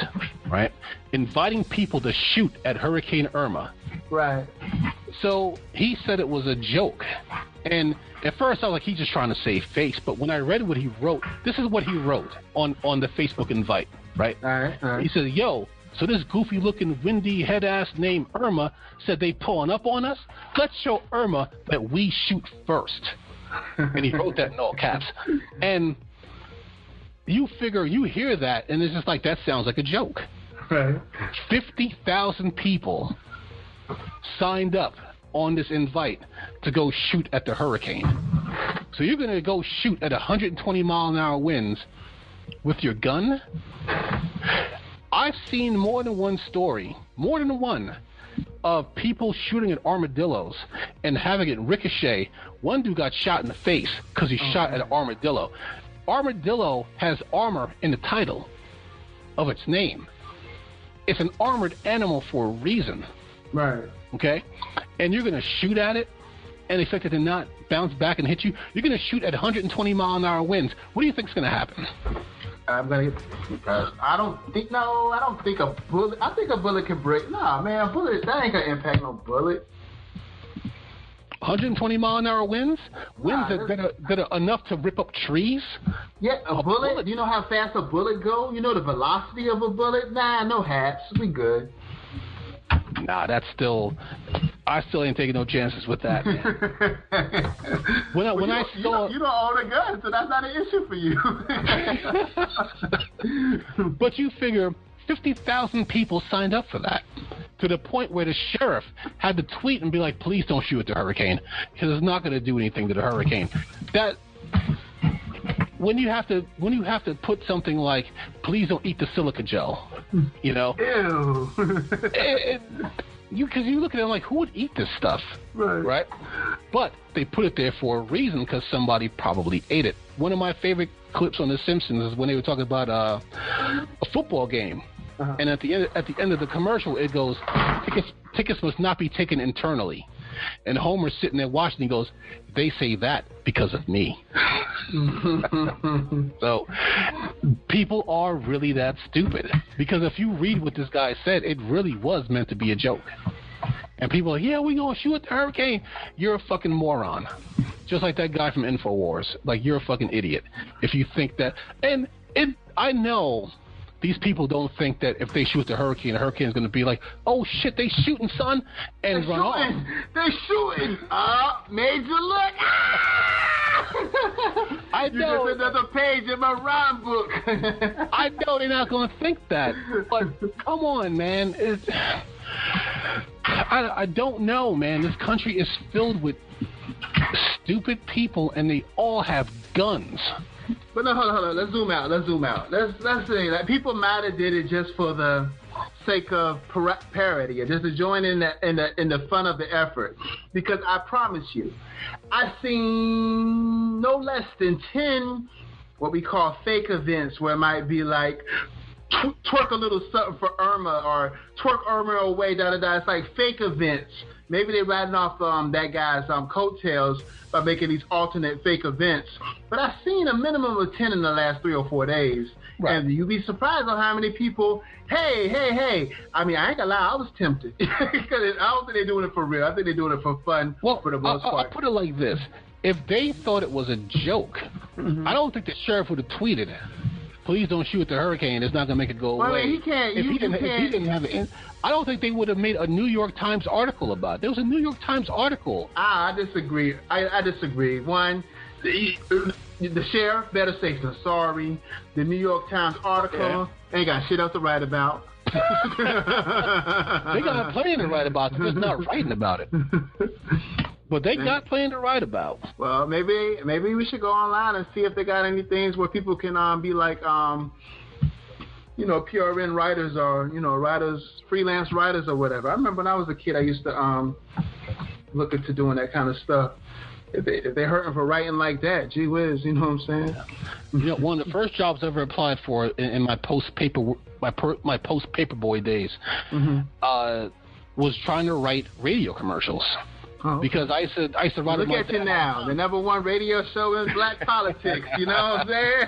right? Inviting people to shoot at Hurricane Irma. Right. So he said it was a joke. And at first I was like, he's just trying to save face. But when I read what he wrote, this is what he wrote on the Facebook invite, right? All right. He says, yo, so this goofy-looking, windy head-ass named Irma said they pulling up on us? Let's show Irma that we shoot first. And he wrote that in all caps. And you hear that, and it's just like, that sounds like a joke. Right. 50,000 people signed up on this invite to go shoot at the hurricane. So you're going to go shoot at 120-mile-an-hour winds with your gun? I've seen more than one story, of people shooting at armadillos and having it ricochet. One dude got shot in the face because he shot at an armadillo. Armadillo has armor in the title of its name. It's an armored animal for a reason. Right. Okay? And you're going to shoot at it and expect it to not bounce back and hit you? You're going to shoot at 120-mile-an-hour winds. What do you think is going to happen? I'm gonna get. I don't think a bullet. I think a bullet can break. Nah, man, a bullet that ain't gonna impact no bullet. 120-mile-an-hour winds? Winds that are enough to rip up trees? Yeah, a bullet. You know how fast a bullet go? You know the velocity of a bullet? Nah, no haps. We good. Nah, I still ain't taking no chances with that, man. You don't own a gun, so that's not an issue for you. But you figure 50,000 people signed up for that, to the point where the sheriff had to tweet and be like, please don't shoot at the hurricane, because it's not going to do anything to the hurricane. That when you have to put something like, please don't eat the silica gel, you know? Ew. Because you look at it like, who would eat this stuff? Right? But they put it there for a reason, because somebody probably ate it. One of my favorite clips on The Simpsons is when they were talking about a football game. And at the end of the commercial, it goes, tickets must not be taken internally. And Homer's sitting there watching, he goes, they say that because of me. So people are really that stupid, because if you read what this guy said, it really was meant to be a joke. And people are like, yeah, we gonna shoot at the hurricane. You're a fucking moron. Just like that guy from InfoWars. Like, you're a fucking idiot if you think that. And I know these people don't think that if they shoot the hurricane's going to be like, oh shit, they shooting, son, and run off. They're shooting. Major look. I know. You just another page in my rhyme book. I know they're not going to think that, but come on, man. I don't know, man. This country is filled with stupid people, and they all have guns. But no, hold on. Let's zoom out. Let's say that people might have did it just for the sake of parody, or just to join in the fun of the effort. Because I promise you, I've seen no less than 10 what we call fake events, where it might be like twerk a little something for Irma, or twerk Irma away, da-da-da. It's like fake events. Maybe they're riding off that guy's coattails by making these alternate fake events. But I've seen a minimum of 10 in the last 3 or 4 days. Right. And you'd be surprised on how many people, hey. I mean, I ain't gonna lie, I was tempted. Because I don't think they're doing it for real. I think they're doing it for fun, for the most part. I'll put it like this. If they thought it was a joke, I don't think the sheriff would have tweeted, please don't shoot the hurricane. It's not going to make it go away. Well, he can't. If he didn't have it, I don't think they would have made a New York Times article about it. There was a New York Times article. I disagree. I disagree. One, the sheriff better say some sorry. The New York Times article ain't got shit else to write about. They got plenty to write about. They're just not writing about it. But they got plenty to write about. Well, maybe we should go online and see if they got any things where people can be like, PRN writers, or writers, freelance writers or whatever. I remember when I was a kid, I used to look into doing that kind of stuff. If they're hurting for writing like that, gee whiz, you know what I'm saying? One of the first jobs I ever applied for in my post paperboy days was trying to write radio commercials. Oh. Because I used to write. Look at you now, the #1 radio show in black politics. You know what I'm saying?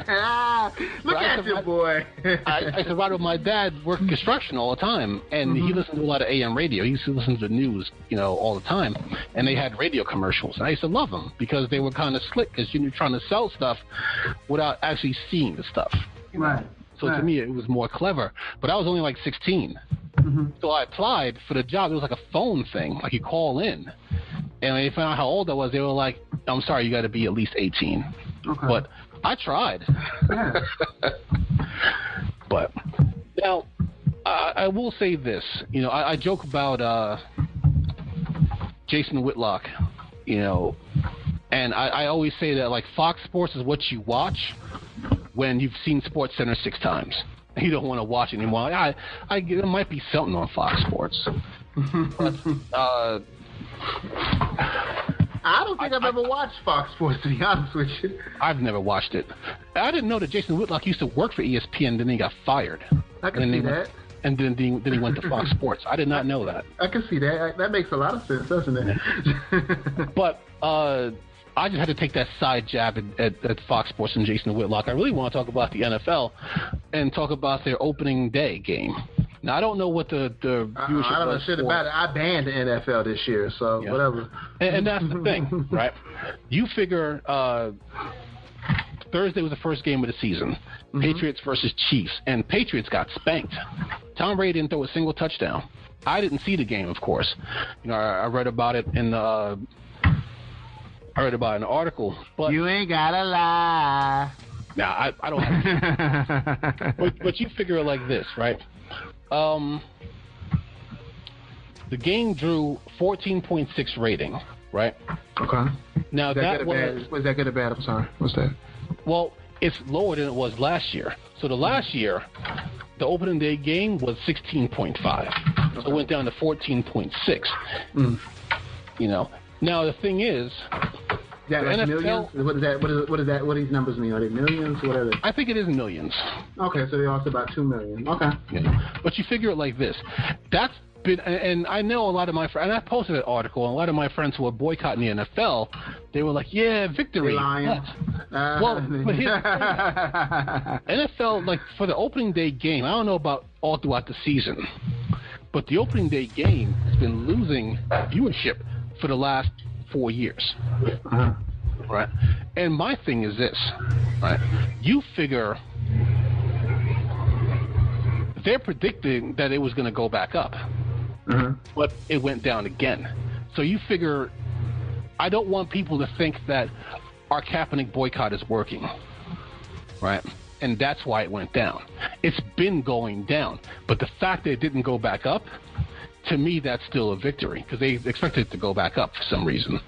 Look at you, boy. I used to ride with my dad, work construction all the time, and he listened to a lot of AM radio. He used to listen to the news, all the time, and they had radio commercials. And I used to love them because they were kind of slick, because you're trying to sell stuff without actually seeing the stuff. Right. So to me, it was more clever. But I was only like 16. So I applied for the job. It was like a phone thing, like you call in. And when they found out how old I was, they were like, I'm sorry, you got to be at least 18. Okay. But I tried. Yeah. But now, I will say this. I joke about Jason Whitlock, and I always say that, like, Fox Sports is what you watch when you've seen SportsCenter 6 times. You don't want to watch it anymore. There might be something on Fox Sports. But, I don't think I've ever watched Fox Sports, to be honest with you. I've never watched it. I didn't know that Jason Whitlock used to work for ESPN, then he got fired. I can see that. And then he went to Fox Sports. I did not know that. I can see that. That makes a lot of sense, doesn't it? But I just had to take that side jab at Fox Sports and Jason Whitlock. I really want to talk about the NFL and talk about their opening day game. Now, I don't know what the viewership was. I don't know shit about it. I banned the NFL this year, so whatever. And that's the thing, right? You figure Thursday was the first game of the season. Patriots versus Chiefs. And Patriots got spanked. Tom Brady didn't throw a single touchdown. I didn't see the game, of course. I read about it in the... I read about an article, but you ain't gotta lie. Nah, I don't have to. But you figure it like this, right? The game drew 14.6 rating, right? Okay. Now was that good or bad? I'm sorry. What's that? Well, it's lower than it was last year. So the last year, the opening day game was 16.5. So it went down to 14.6. Now the thing is, that like millions? What is that? What is that? What do these numbers mean? Are they millions? What are they? I think it is millions. Okay, so they also about 2 million. Okay. Yeah. But you figure it like this. That's been, and I know a lot of my friends, and I posted an article, and a lot of my friends who are boycotting the NFL, they were like, yeah, victory. They're lying. Well, but here's the thing. NFL, like, for the opening day game, I don't know about all throughout the season, but the opening day game has been losing viewership for the last 4 years. Uh-huh. Right? And my thing is this, right? You figure they're predicting that it was going to go back up, but it went down again. So you figure, I don't want people to think that our Kaepernick boycott is working, right? And that's why it went down. It's been going down, but the fact that it didn't go back up, to me, that's still a victory, because they expected it to go back up for some reason.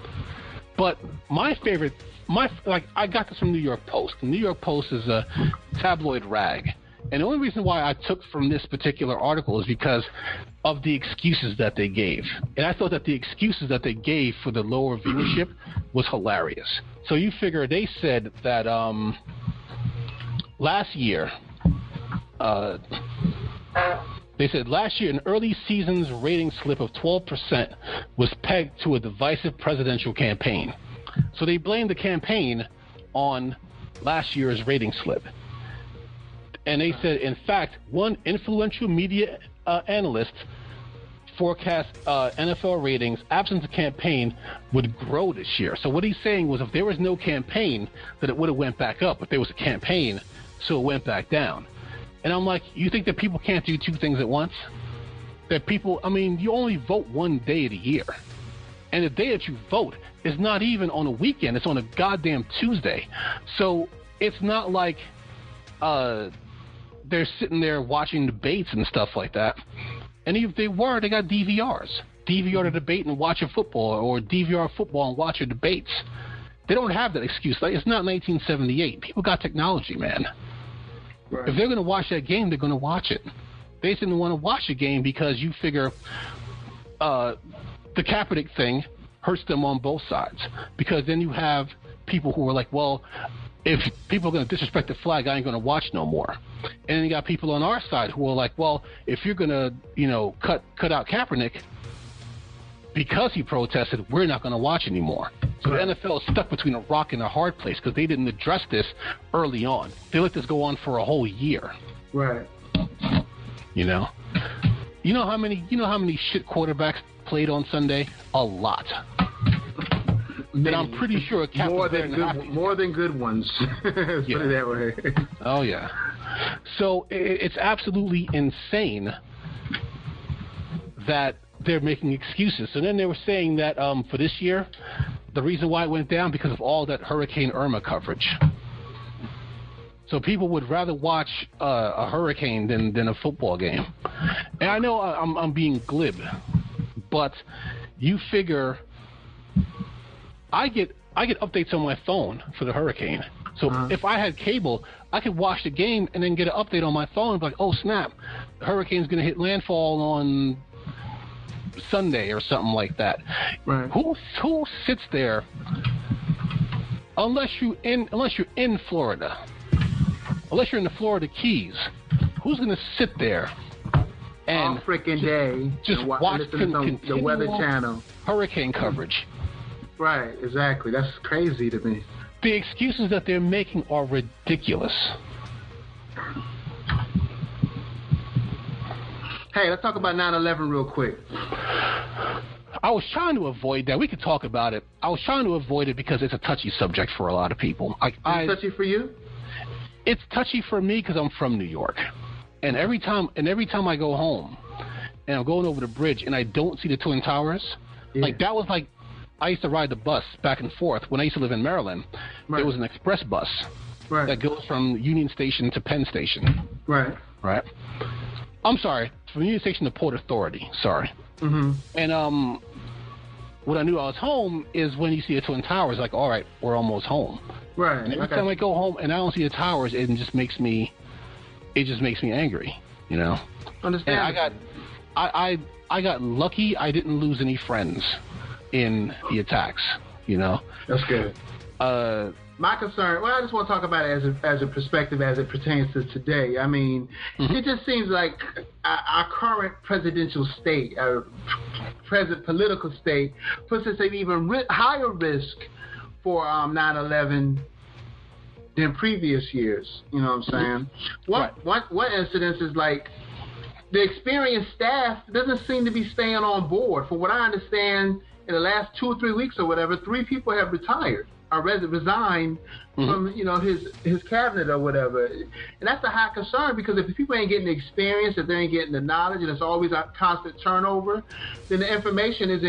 But my favorite, I got this from New York Post. The New York Post is a tabloid rag. And the only reason why I took from this particular article is because of the excuses that they gave. And I thought that the excuses that they gave for the lower viewership was hilarious. So you figure they said that last year an early season's rating slip of 12% was pegged to a divisive presidential campaign. So they blamed the campaign on last year's rating slip. And they said, in fact, one influential media analyst forecast NFL ratings, absent the campaign, would grow this year. So what he's saying was if there was no campaign, that it would have went back up. But there was a campaign, so it went back down. And I'm like, you think that people can't do two things at once? That people, I mean, you only vote one day of the year. And the day that you vote is not even on a weekend. It's on a goddamn Tuesday. So it's not like they're sitting there watching debates and stuff like that. And if they were, they got DVRs. DVR the debate and watch a football, or DVR football and watch your debates. They don't have that excuse. Like, it's not 1978. People got technology, man. Right. If they're going to watch that game, they're going to watch it. They didn't want to watch a game because you figure the Kaepernick thing hurts them on both sides. Because then you have people who are like, well, if people are going to disrespect the flag, I ain't going to watch no more. And then you got people on our side who are like, well, if you're going to, cut out Kaepernick because he protested, we're not going to watch anymore. So the NFL is stuck between a rock and a hard place because they didn't address this early on. They let this go on for a whole year. Right. You know how many shit quarterbacks played on Sunday? A lot. And I'm pretty sure more than good ones. Put it that way. Oh yeah. So it's absolutely insane that they're making excuses. So then they were saying that for this year, the reason why it went down because of all that Hurricane Irma coverage. So people would rather watch a hurricane than a football game. And I know I'm being glib, but you figure I get updates on my phone for the hurricane. So if I had cable, I could watch the game and then get an update on my phone and be like, oh snap, the hurricane's going to hit landfall on Sunday or something like that. Right. Who sits there unless you're in Florida, unless you're in the Florida Keys? Who's going to sit there and all freaking day just watch the Weather Channel hurricane coverage? Right, exactly. That's crazy to me. The excuses that they're making are ridiculous. Hey, let's talk about 9/11 real quick. I was trying to avoid that. We could talk about it. I was trying to avoid it because it's a touchy subject for a lot of people. Is it touchy for you? It's touchy for me because I'm from New York, and every time I go home, and I'm going over the bridge and I don't see the Twin Towers, like that was like I used to ride the bus back and forth when I used to live in Maryland. Right. There was an express bus that goes from Union Station to Penn Station. Right. Right. I'm sorry, from Union Station to Port Authority. Sorry. Mm-hmm. And when I knew I was home is when you see the Twin Towers. Like, all right, we're almost home. Right. And every time I go home and I don't see the towers, it just makes me angry. You know. Understand. And I got lucky. I didn't lose any friends in the attacks. You know. That's good. My concern, well, I just want to talk about it as a perspective as it pertains to today. I mean, it just seems like our current presidential state, our present political state, puts us at even higher risk for 9/11 than previous years. You know what I'm saying? One incident is like, the experienced staff doesn't seem to be staying on board. From what I understand, in the last 2 or 3 weeks or whatever, 3 people have retired or resigned from his cabinet or whatever, and that's a high concern, because if people ain't getting the experience, if they ain't getting the knowledge, and it's always a constant turnover, then the information is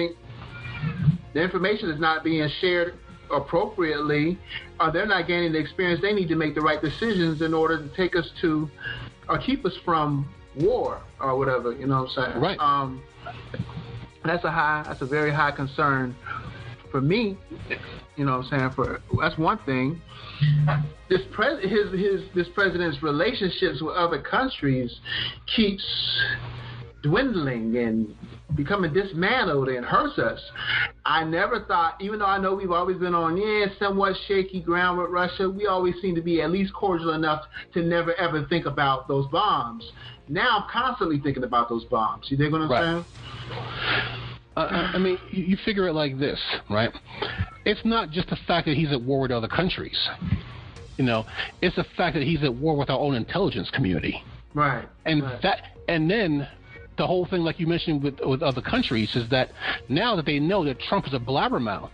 not being shared appropriately, or they're not gaining the experience they need to make the right decisions in order to take us to or keep us from war or whatever. You know what I'm saying? Right. That's a very high concern for me. You know what I'm saying? That's one thing. This president's relationships with other countries keeps dwindling and becoming dismantled and hurts us. I never thought, even though I know we've always been on somewhat shaky ground with Russia, we always seem to be at least cordial enough to never ever think about those bombs. Now I'm constantly thinking about those bombs. You dig what I'm saying? I mean, you figure it like this, right? It's not just the fact that he's at war with other countries. It's the fact that he's at war with our own intelligence community. Right. And then the whole thing, like you mentioned with other countries, is that now that they know that Trump is a blabbermouth,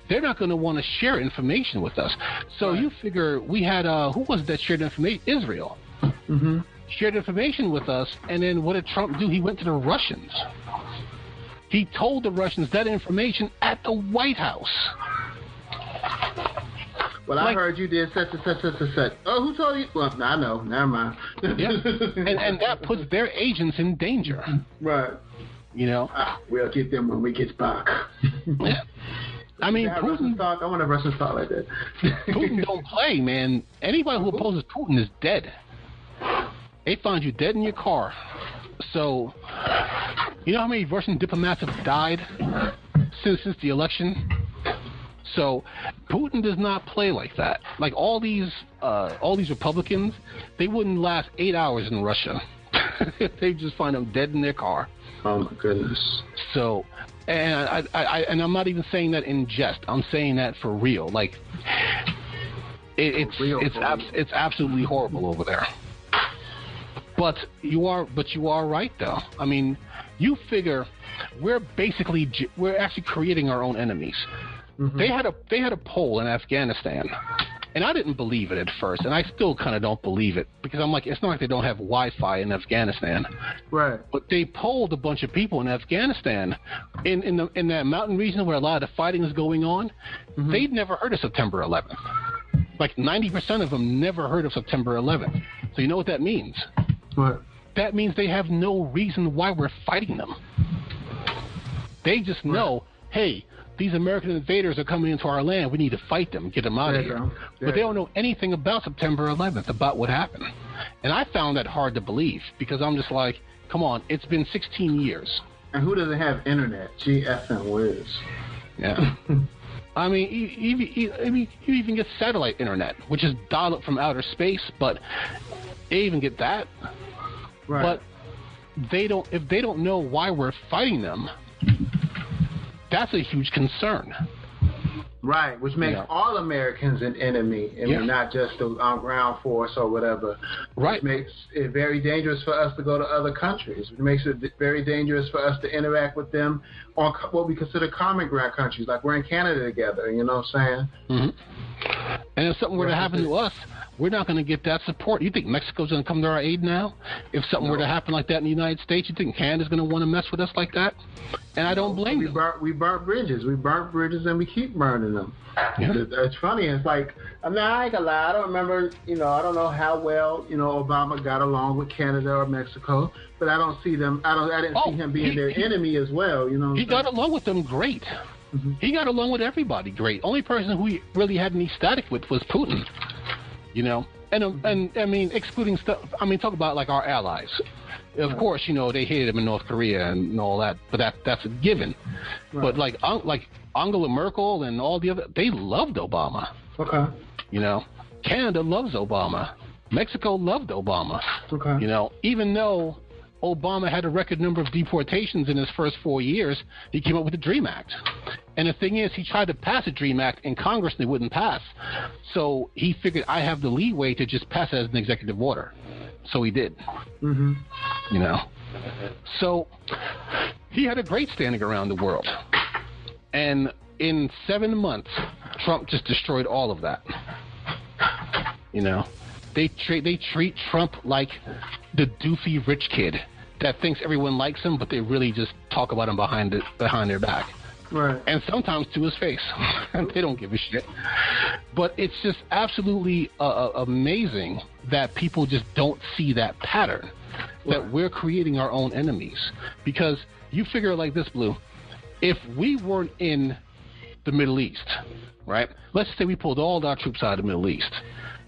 they're not going to want to share information with us. So you figure we had, who was it that shared information? Israel. Mm-hmm. Shared information with us, and then what did Trump do? He went to the Russians. He told the Russians that information at the White House. Well, I heard you did such and such and such. Oh, who told you? Well, I know. Never mind. Yeah. And that puts their agents in danger. Right. We'll get them when we get back. Yeah. I mean, Putin. I want a Russian talk like that. Putin don't play, man. Anybody who opposes Putin is dead. They find you dead in your car. So, you know how many Russian diplomats have died since the election? So, Putin does not play like that. Like all these Republicans, they wouldn't last 8 hours in Russia. They just find them dead in their car. Oh my goodness. So, and I'm not even saying that in jest. I'm saying that for real. Like, it's absolutely horrible over there. But you are right though. I mean, you figure we're actually creating our own enemies. Mm-hmm. They had a poll in Afghanistan, and I didn't believe it at first, and I still kind of don't believe it, because I'm like, it's not like they don't have Wi-Fi in Afghanistan. Right. But they polled a bunch of people in Afghanistan, in that mountain region where a lot of the fighting is going on. Mm-hmm. They'd never heard of September 11th. Like 90% of them never heard of September 11th. So you know what that means? What? That means they have no reason why we're fighting them. They just know, hey, these American invaders are coming into our land. We need to fight them, get them out of here. But they don't know anything about September 11th, about what happened. And I found that hard to believe, because I'm just like, come on, it's been 16 years. And who doesn't have internet? G-F-N whiz. Yeah. I mean, you even get satellite internet, which is dialed up from outer space, but they even get that. Right. But if they don't know why we're fighting them, that's a huge concern. Right, which makes all Americans an enemy, and not just the ground force or whatever. Right. It makes it very dangerous for us to go to other countries. It makes it very dangerous for us to interact with them on what we consider common ground countries, like we're in Canada together, you know what I'm saying? Mm-hmm. And if something were to happen to us, we're not going to get that support. You think Mexico's going to come to our aid now? If something were to happen like that in the United States, you think Canada's going to want to mess with us like that? And I don't blame them. We burnt bridges. We burnt bridges, and we keep burning them. Yeah. It's funny. It's like, I mean, I ain't gonna lie. I don't remember, I don't know how well, Obama got along with Canada or Mexico, but I don't see them. I didn't see him being their enemy as well. He got along with them great. Mm-hmm. He got along with everybody great. Only person who he really had any static with was Putin. And I mean, excluding stuff. I mean, talk about like our allies. Of course, they hated him in North Korea and all that, but that's a given. Right. But like Angela Merkel and all the other, they loved Obama. Okay. Canada loves Obama. Mexico loved Obama. Okay. Even though Obama had a record number of deportations in his first 4 years, he came up with the DREAM Act. And the thing is, he tried to pass a DREAM Act in Congress and it wouldn't pass. So he figured, I have the leeway to just pass it as an executive order. So he did. Mm-hmm. So he had a great standing around the world. And in 7 months, Trump just destroyed all of that. You know, they treat Trump like the doofy rich kid that thinks everyone likes him, but they really just talk about him behind their back. Right. And sometimes to his face. And they don't give a shit. But it's just absolutely amazing that people just don't see that pattern, that we're creating our own enemies. Because you figure it like this, Blue. If we weren't in the Middle East, right? Let's say we pulled all our troops out of the Middle East.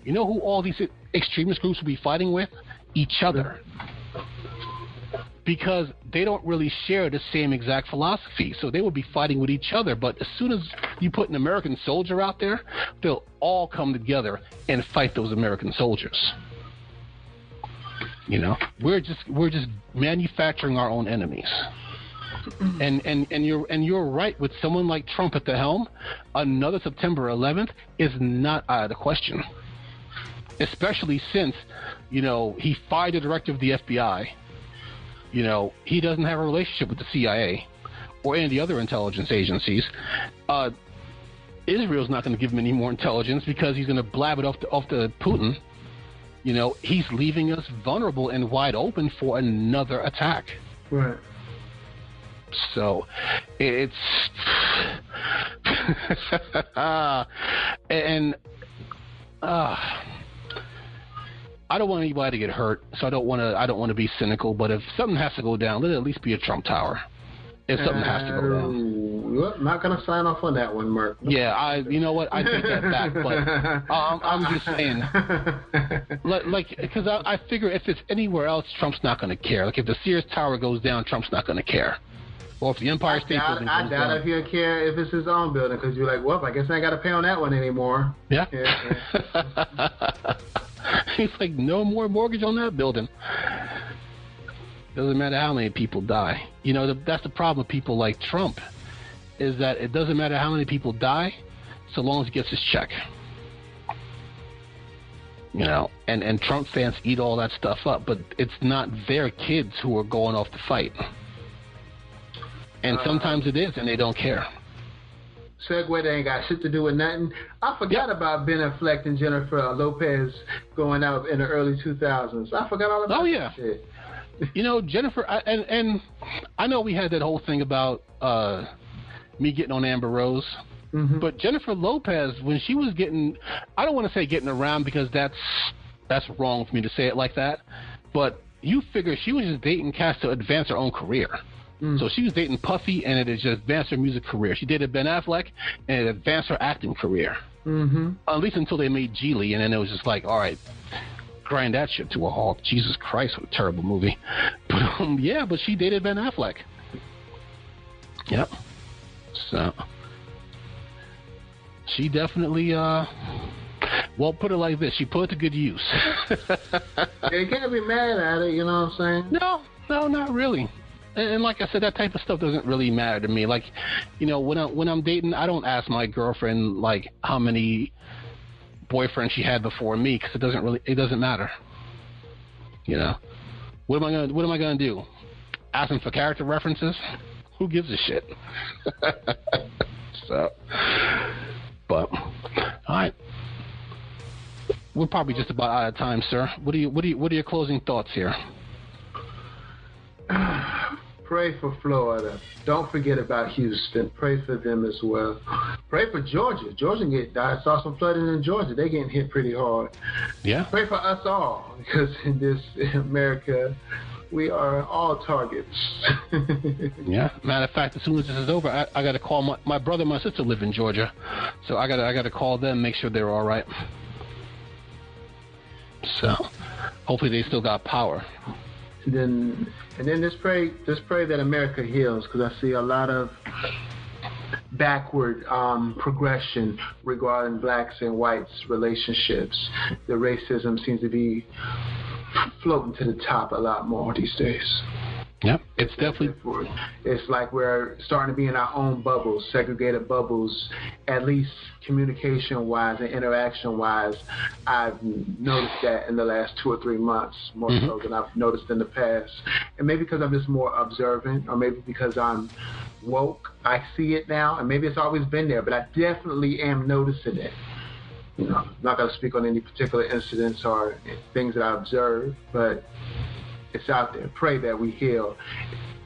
You know who all these extremist groups would be fighting with? Each other. Because they don't really share the same exact philosophy. So they would be fighting with each other. But as soon as you put an American soldier out there, they'll all come together and fight those American soldiers. You know, we're just manufacturing our own enemies. And you're right, with someone like Trump at the helm, another September 11th is not out of the question. Especially since, you know, he fired the director of the FBI. You know, he doesn't have a relationship with the CIA or any of the other intelligence agencies. Israel's not going to give him any more intelligence because he's going to blab it off to Putin. You know, he's leaving us vulnerable and wide open for another attack. Right. So it's I don't want anybody to get hurt, so I don't want to be cynical. But if something has to go down, let it at least be a Trump Tower. If something has to go down, I'm not gonna sign off on that one, Mark. Yeah, you know what? I take that back. But I'm just saying, like, because I figure if it's anywhere else, Trump's not gonna care. Like if the Sears Tower goes down, Trump's not gonna care. Or if the Empire State Building goes down. I doubt if he'll care if it's his own building, because you're like, well, I guess I ain't got to pay on that one anymore. Yeah. He's like, no more mortgage on that building. Doesn't matter how many people die. You know, that's the problem with people like Trump, is that it doesn't matter how many people die, so long as he gets his check. You know, and Trump fans eat all that stuff up, but it's not their kids who are going off to fight. And sometimes it is, and they don't care. Segue that ain't got shit to do with nothing. I forgot about Ben Affleck and Jennifer Lopez going out in the early 2000s. I forgot all about that shit. You know, Jennifer, and I know we had that whole thing about me getting on Amber Rose. Mm-hmm. But Jennifer Lopez, when she was getting, I don't want to say getting around because that's wrong for me to say it like that. But you figure she was just dating Cass to advance her own career. So she was dating Puffy, and it just advanced her music career. She dated Ben Affleck, and it advanced her acting career. Mm-hmm. At least until they made Geely, and then it was just like, all right, grind that shit to a halt. Jesus Christ, what a terrible movie. But but she dated Ben Affleck. Yep. So she definitely, well, put it like this: she put it to good use. You can't be mad at it, you know what I'm saying? No, not really. And like I said, that type of stuff doesn't really matter to me. Like, you know, when I'm dating, I don't ask my girlfriend like how many boyfriends she had before me, because it doesn't matter. You know, what am I gonna do? Ask them for character references? Who gives a shit? So, but all right, we're probably just about out of time, sir. What are your closing thoughts here? Pray for Florida. Don't forget about Houston. Pray for them as well. Pray for Georgia. I saw some flooding in Georgia. They're getting hit pretty hard. Yeah. Pray for us all, because in America, we are all targets. Yeah. Matter of fact, as soon as this is over, I got to call my brother and my sister live in Georgia, so I got to call them, make sure they're all right. So hopefully they still got power. And then just pray that America heals, because I see a lot of backward progression regarding blacks and whites relationships. The racism seems to be floating to the top a lot more these days. Yeah, it's definitely. It's like we're starting to be in our own bubbles, segregated bubbles, at least communication-wise and interaction-wise. I've noticed that in the last 2 or 3 months, more so than I've noticed in the past. And maybe because I'm just more observant, or maybe because I'm woke, I see it now, and maybe it's always been there, but I definitely am noticing it. You know, I'm not going to speak on any particular incidents or things that I observed, but it's out there. Pray that we heal.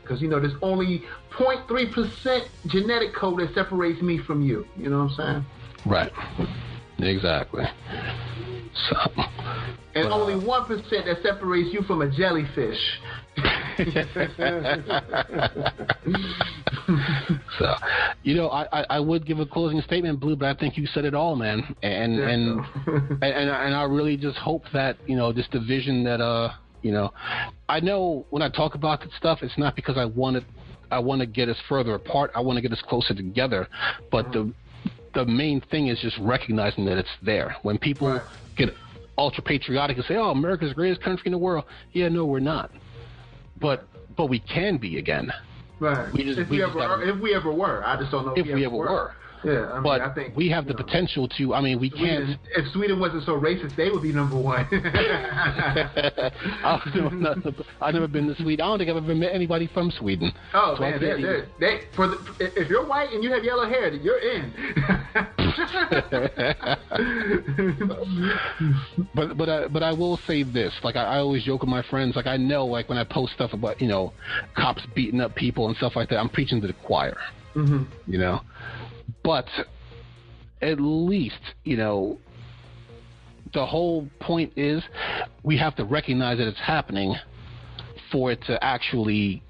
Because, you know, there's only 0.3% genetic code that separates me from you. You know what I'm saying? Right. Exactly. So, and only 1% that separates you from a jellyfish. So, you know, I would give a closing statement, Blue, but I think you said it all, man. And I really just hope that, you know, this division that you know, I know when I talk about this stuff, it's not because I want to get us further apart. I want to get us closer together. But the main thing is just recognizing that it's there. When people get ultra patriotic and say, "Oh, America's the greatest country in the world," yeah, no, we're not. But we can be again. Right. If we ever were, I just don't know if we ever were. Yeah, I mean, but I think we have the potential to. I mean, we can't. If Sweden wasn't so racist, they would be number one. I've never been to Sweden. I don't think I've ever met anybody from Sweden. Oh, so man, if you're white and you have yellow hair, you're in. But I will say this. Like I always joke with my friends. Like I know, like when I post stuff about, you know, cops beating up people and stuff like that, I'm preaching to the choir. Mm-hmm. You know. But at least, you know, the whole point is we have to recognize that it's happening for it to actually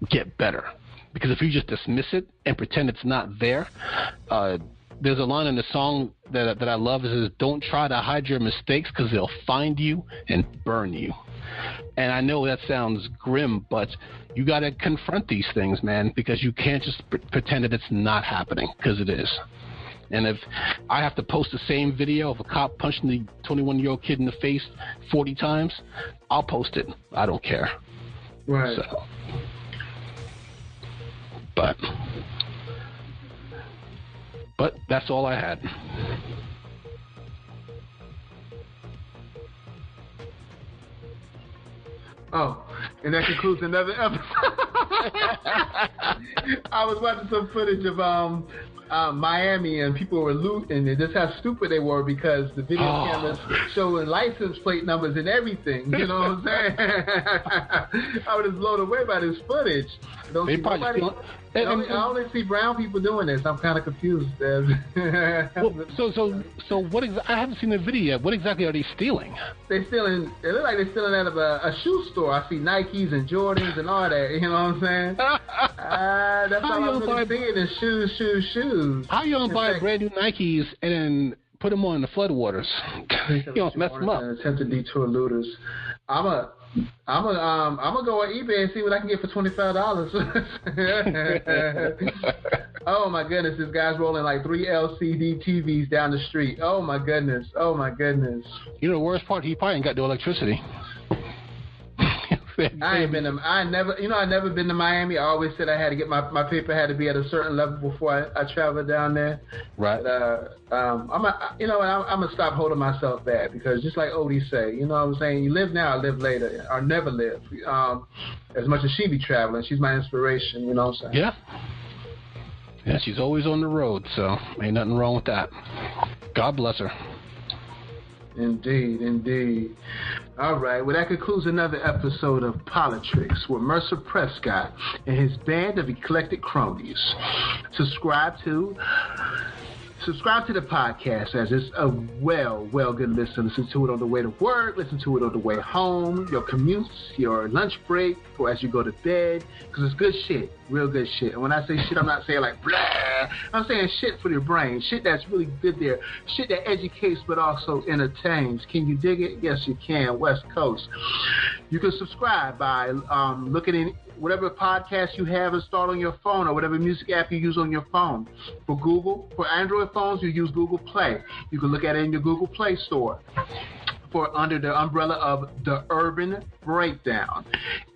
get better. Because if you just dismiss it and pretend it's not there, there's a line in the song that I love. It says, "Don't try to hide your mistakes because they'll find you and burn you." And I know that sounds grim, but you got to confront these things, man, because you can't just pretend that it's not happening, because it is. And if I have to post the same video of a cop punching the 21-year-old kid in the face 40 times, I'll post it. I don't care. Right. So, but that's all I had. Oh, and that concludes another episode. I was watching some footage of Miami, and people were looting, and just how stupid they were because the video cameras showing license plate numbers and everything. You know what I'm saying? I was just blown away by this footage. I only see brown people doing this. I'm kind of confused. So what? I haven't seen the video yet. What exactly are they stealing? They look like they're stealing out of a shoe store. I see Nikes and Jordans and all that. You know what I'm saying? That's all I'm really seeing is shoes. How you gonna buy brand new Nikes and then put them on the floodwaters? You don't mess them up. Attempted detour looters. I'm gonna go on eBay and see what I can get for $25. Oh my goodness, this guy's rolling like 3 LCD TVs down the street. Oh my goodness. You know the worst part? He probably ain't got no electricity. I never been to Miami. I always said I had to get my paper had to be at a certain level before I traveled down there. Right. But, I'm gonna stop holding myself back because just like Odie say, you know what I'm saying, you live now or live later or never live. As much as she be traveling, she's my inspiration. You know what I'm saying? Yeah. Yeah, she's always on the road, so ain't nothing wrong with that. God bless her. Indeed. All right, well, that concludes another episode of POLI-TRICKS with Mercer Prescott and his band of eclectic cronies. Subscribe to the podcast, as it's a good listen. Listen to it on the way to work, listen to it on the way home, your commutes, your lunch break, or as you go to bed, because it's good shit, real good shit. And when I say shit, I'm not saying like blah. I'm saying shit for your brain, shit that's really good there, shit that educates but also entertains. Can you dig it? Yes, you can. West Coast. You can subscribe by looking in whatever podcast you have installed on your phone or whatever music app you use on your phone. For Android phones, you use Google Play. You can look at it in your Google Play store. for under the umbrella of The Urban Breakdown.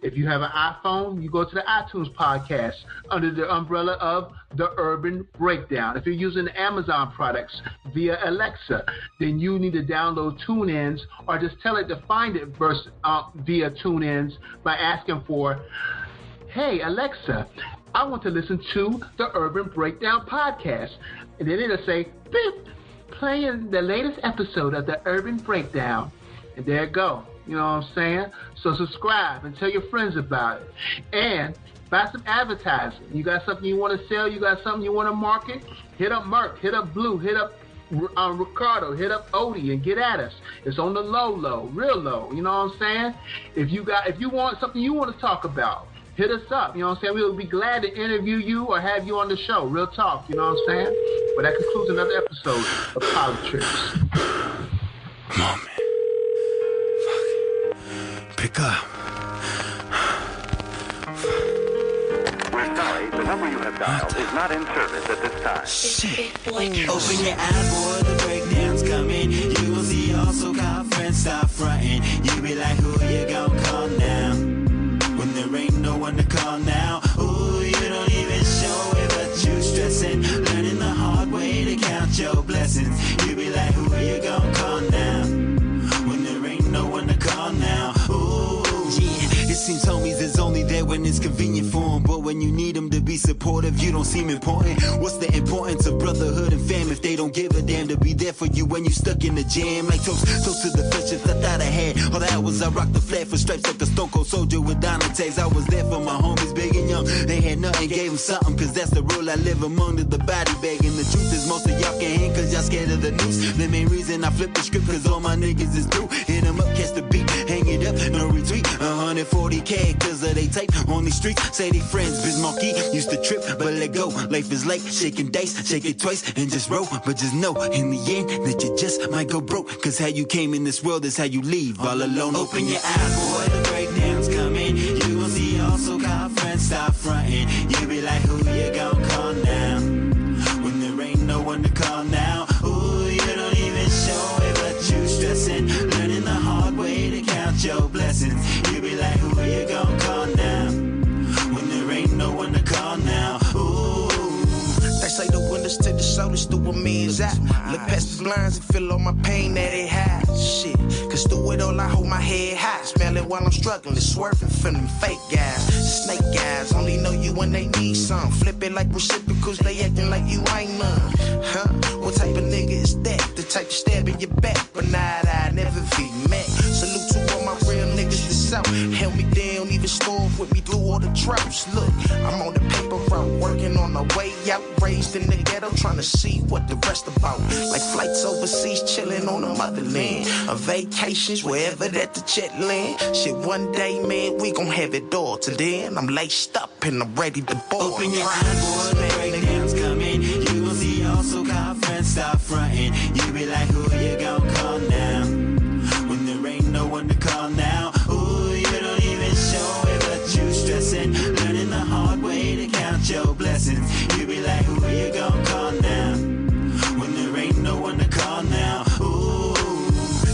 If you have an iPhone, you go to the iTunes podcast under the umbrella of The Urban Breakdown. If you're using Amazon products via Alexa, then you need to download TuneIns or just tell it to find it via TuneIns by asking for, hey, Alexa, I want to listen to the Urban Breakdown podcast. And then it'll say, beep, playing the latest episode of the Urban Breakdown. And there it go. You know what I'm saying? So subscribe and tell your friends about it. And buy some advertising. You got something you want to sell? You got something you want to market? Hit up Merc, hit up Blue, hit up Ricardo, hit up Odie and get at us. It's on the low, real low. You know what I'm saying? If you want something you want to talk about, hit us up. You know what I'm saying? We'll be glad to interview you or have you on the show. Real talk. You know what I'm saying? But that concludes another episode of POLI-TRICKS. Come on, man. Pick up. We're sorry, the number you have dialed is not in service at this time. Shit. Open your eyes, boy, the breakdown's coming. You will see also called friends stop fronting. You be like, who you gon' call now? When there ain't no one to call now. Ooh, you don't even show it, but you stressing. Learning the hard way to count your blessings. You be like, who you gon' call now? When there ain't no one to call now. Ooh, yeah, it seems homies is only there when it's convenient for them. But when you need them to be supportive, you don't seem important. What's the importance of brotherhood and fam if they don't give a damn to be there for you when you stuck in the jam? Like toast to the freshest I thought I had. All that was I rocked the flag for stripes like a stone cold soldier with diamond tags. I was there for my homies big and young. They had nothing, gave them something, cause that's the rule I live among the body bag. And the truth is most of y'all can't hang cause y'all scared of the news. The main reason I flip the script cause all my niggas is through. Hit them up, catch the beat, hang it up, no retweet. 140K cause of they type on these streets. Say they friends, Biz Monkey used to trip, but let go. Life is like shaking dice, shake it twice and just roll. But just know in the end that you just might go broke. Cause how you came in this world is how you leave all alone. Open your eyes, boy, the breakdown's coming. You will see also called friends stop fronting. You be like, who you gon' call now? When there ain't no one to call now. Ooh, you don't even show it, but you stressing. Learning the hard way to count your blessings. You be like, who you gon' call now? When there ain't no one to call now. Ooh. They say the windows to the shoulders through a man's eye. Look past the blinds and feel all my pain that it hides. Shit, cause through it all I hold my head high. Smell it while I'm struggling, swerving from them fake guys. Snake guys only know you when they need some. Flip it like reciprocals, they acting like you ain't none. Huh? What type of nigga is that? The type to stab in your back, but nah, I never be met. Salute to all my real niggas that's out. Held me down, even stormed with me through all the droughts. Look, I'm on the paper route, working on the way out. Raised in the ghetto, trying to see what the rest about. Like flights overseas, chilling on the motherland. Or vacations, wherever that the jet land. Shit, one day, man, we gon' have it all. Till then, I'm laced up and I'm ready to board. Open your eyes, boy, the breakdown's coming. You will see also called friends stop fronting. You be like, who you gon' call now? When there ain't no one to call now. Ooh, you don't even show it, but you stressing. Learning the hard way to count your blessings. You be like, who you gon' call now? When there ain't no one to call now. Ooh.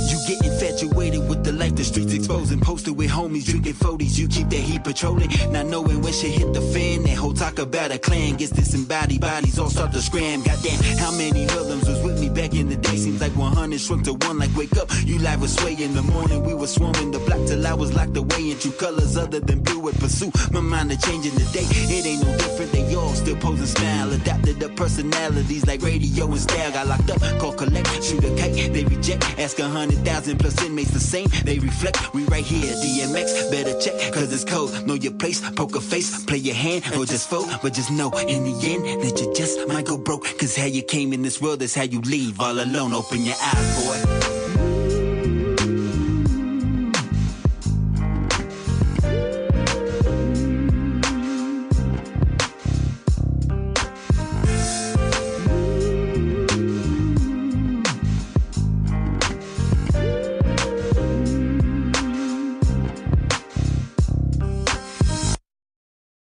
You get infatuated with the life the streets exposing. Posted with homies, drinking 40s. You keep that heat patrolling. Not knowing when shit hit the fan. That whole talk about a clan gets disembodied. Bodies all start to scram. Goddamn, how many hoodlums was with me back in the day? Seems like 100 shrunk to one. Like wake up, you live was sway in the morning. We were swarming the block till I was locked away in true colors other than blue with pursuit. My mind is changing today. It ain't no different. They all still posing smile. Adapted the personalities like radio and style. Got locked up, call collect, shoot a kite. They reject, ask 100,000 plus inmates the same. They reflect, we right here. DMX, better check, cause it's cold. Know your place, poker face, play your hand, or just fold. But just know in the end that you just might go broke. Cause how you came in this world is how you leave all alone. Open your eyes, boy.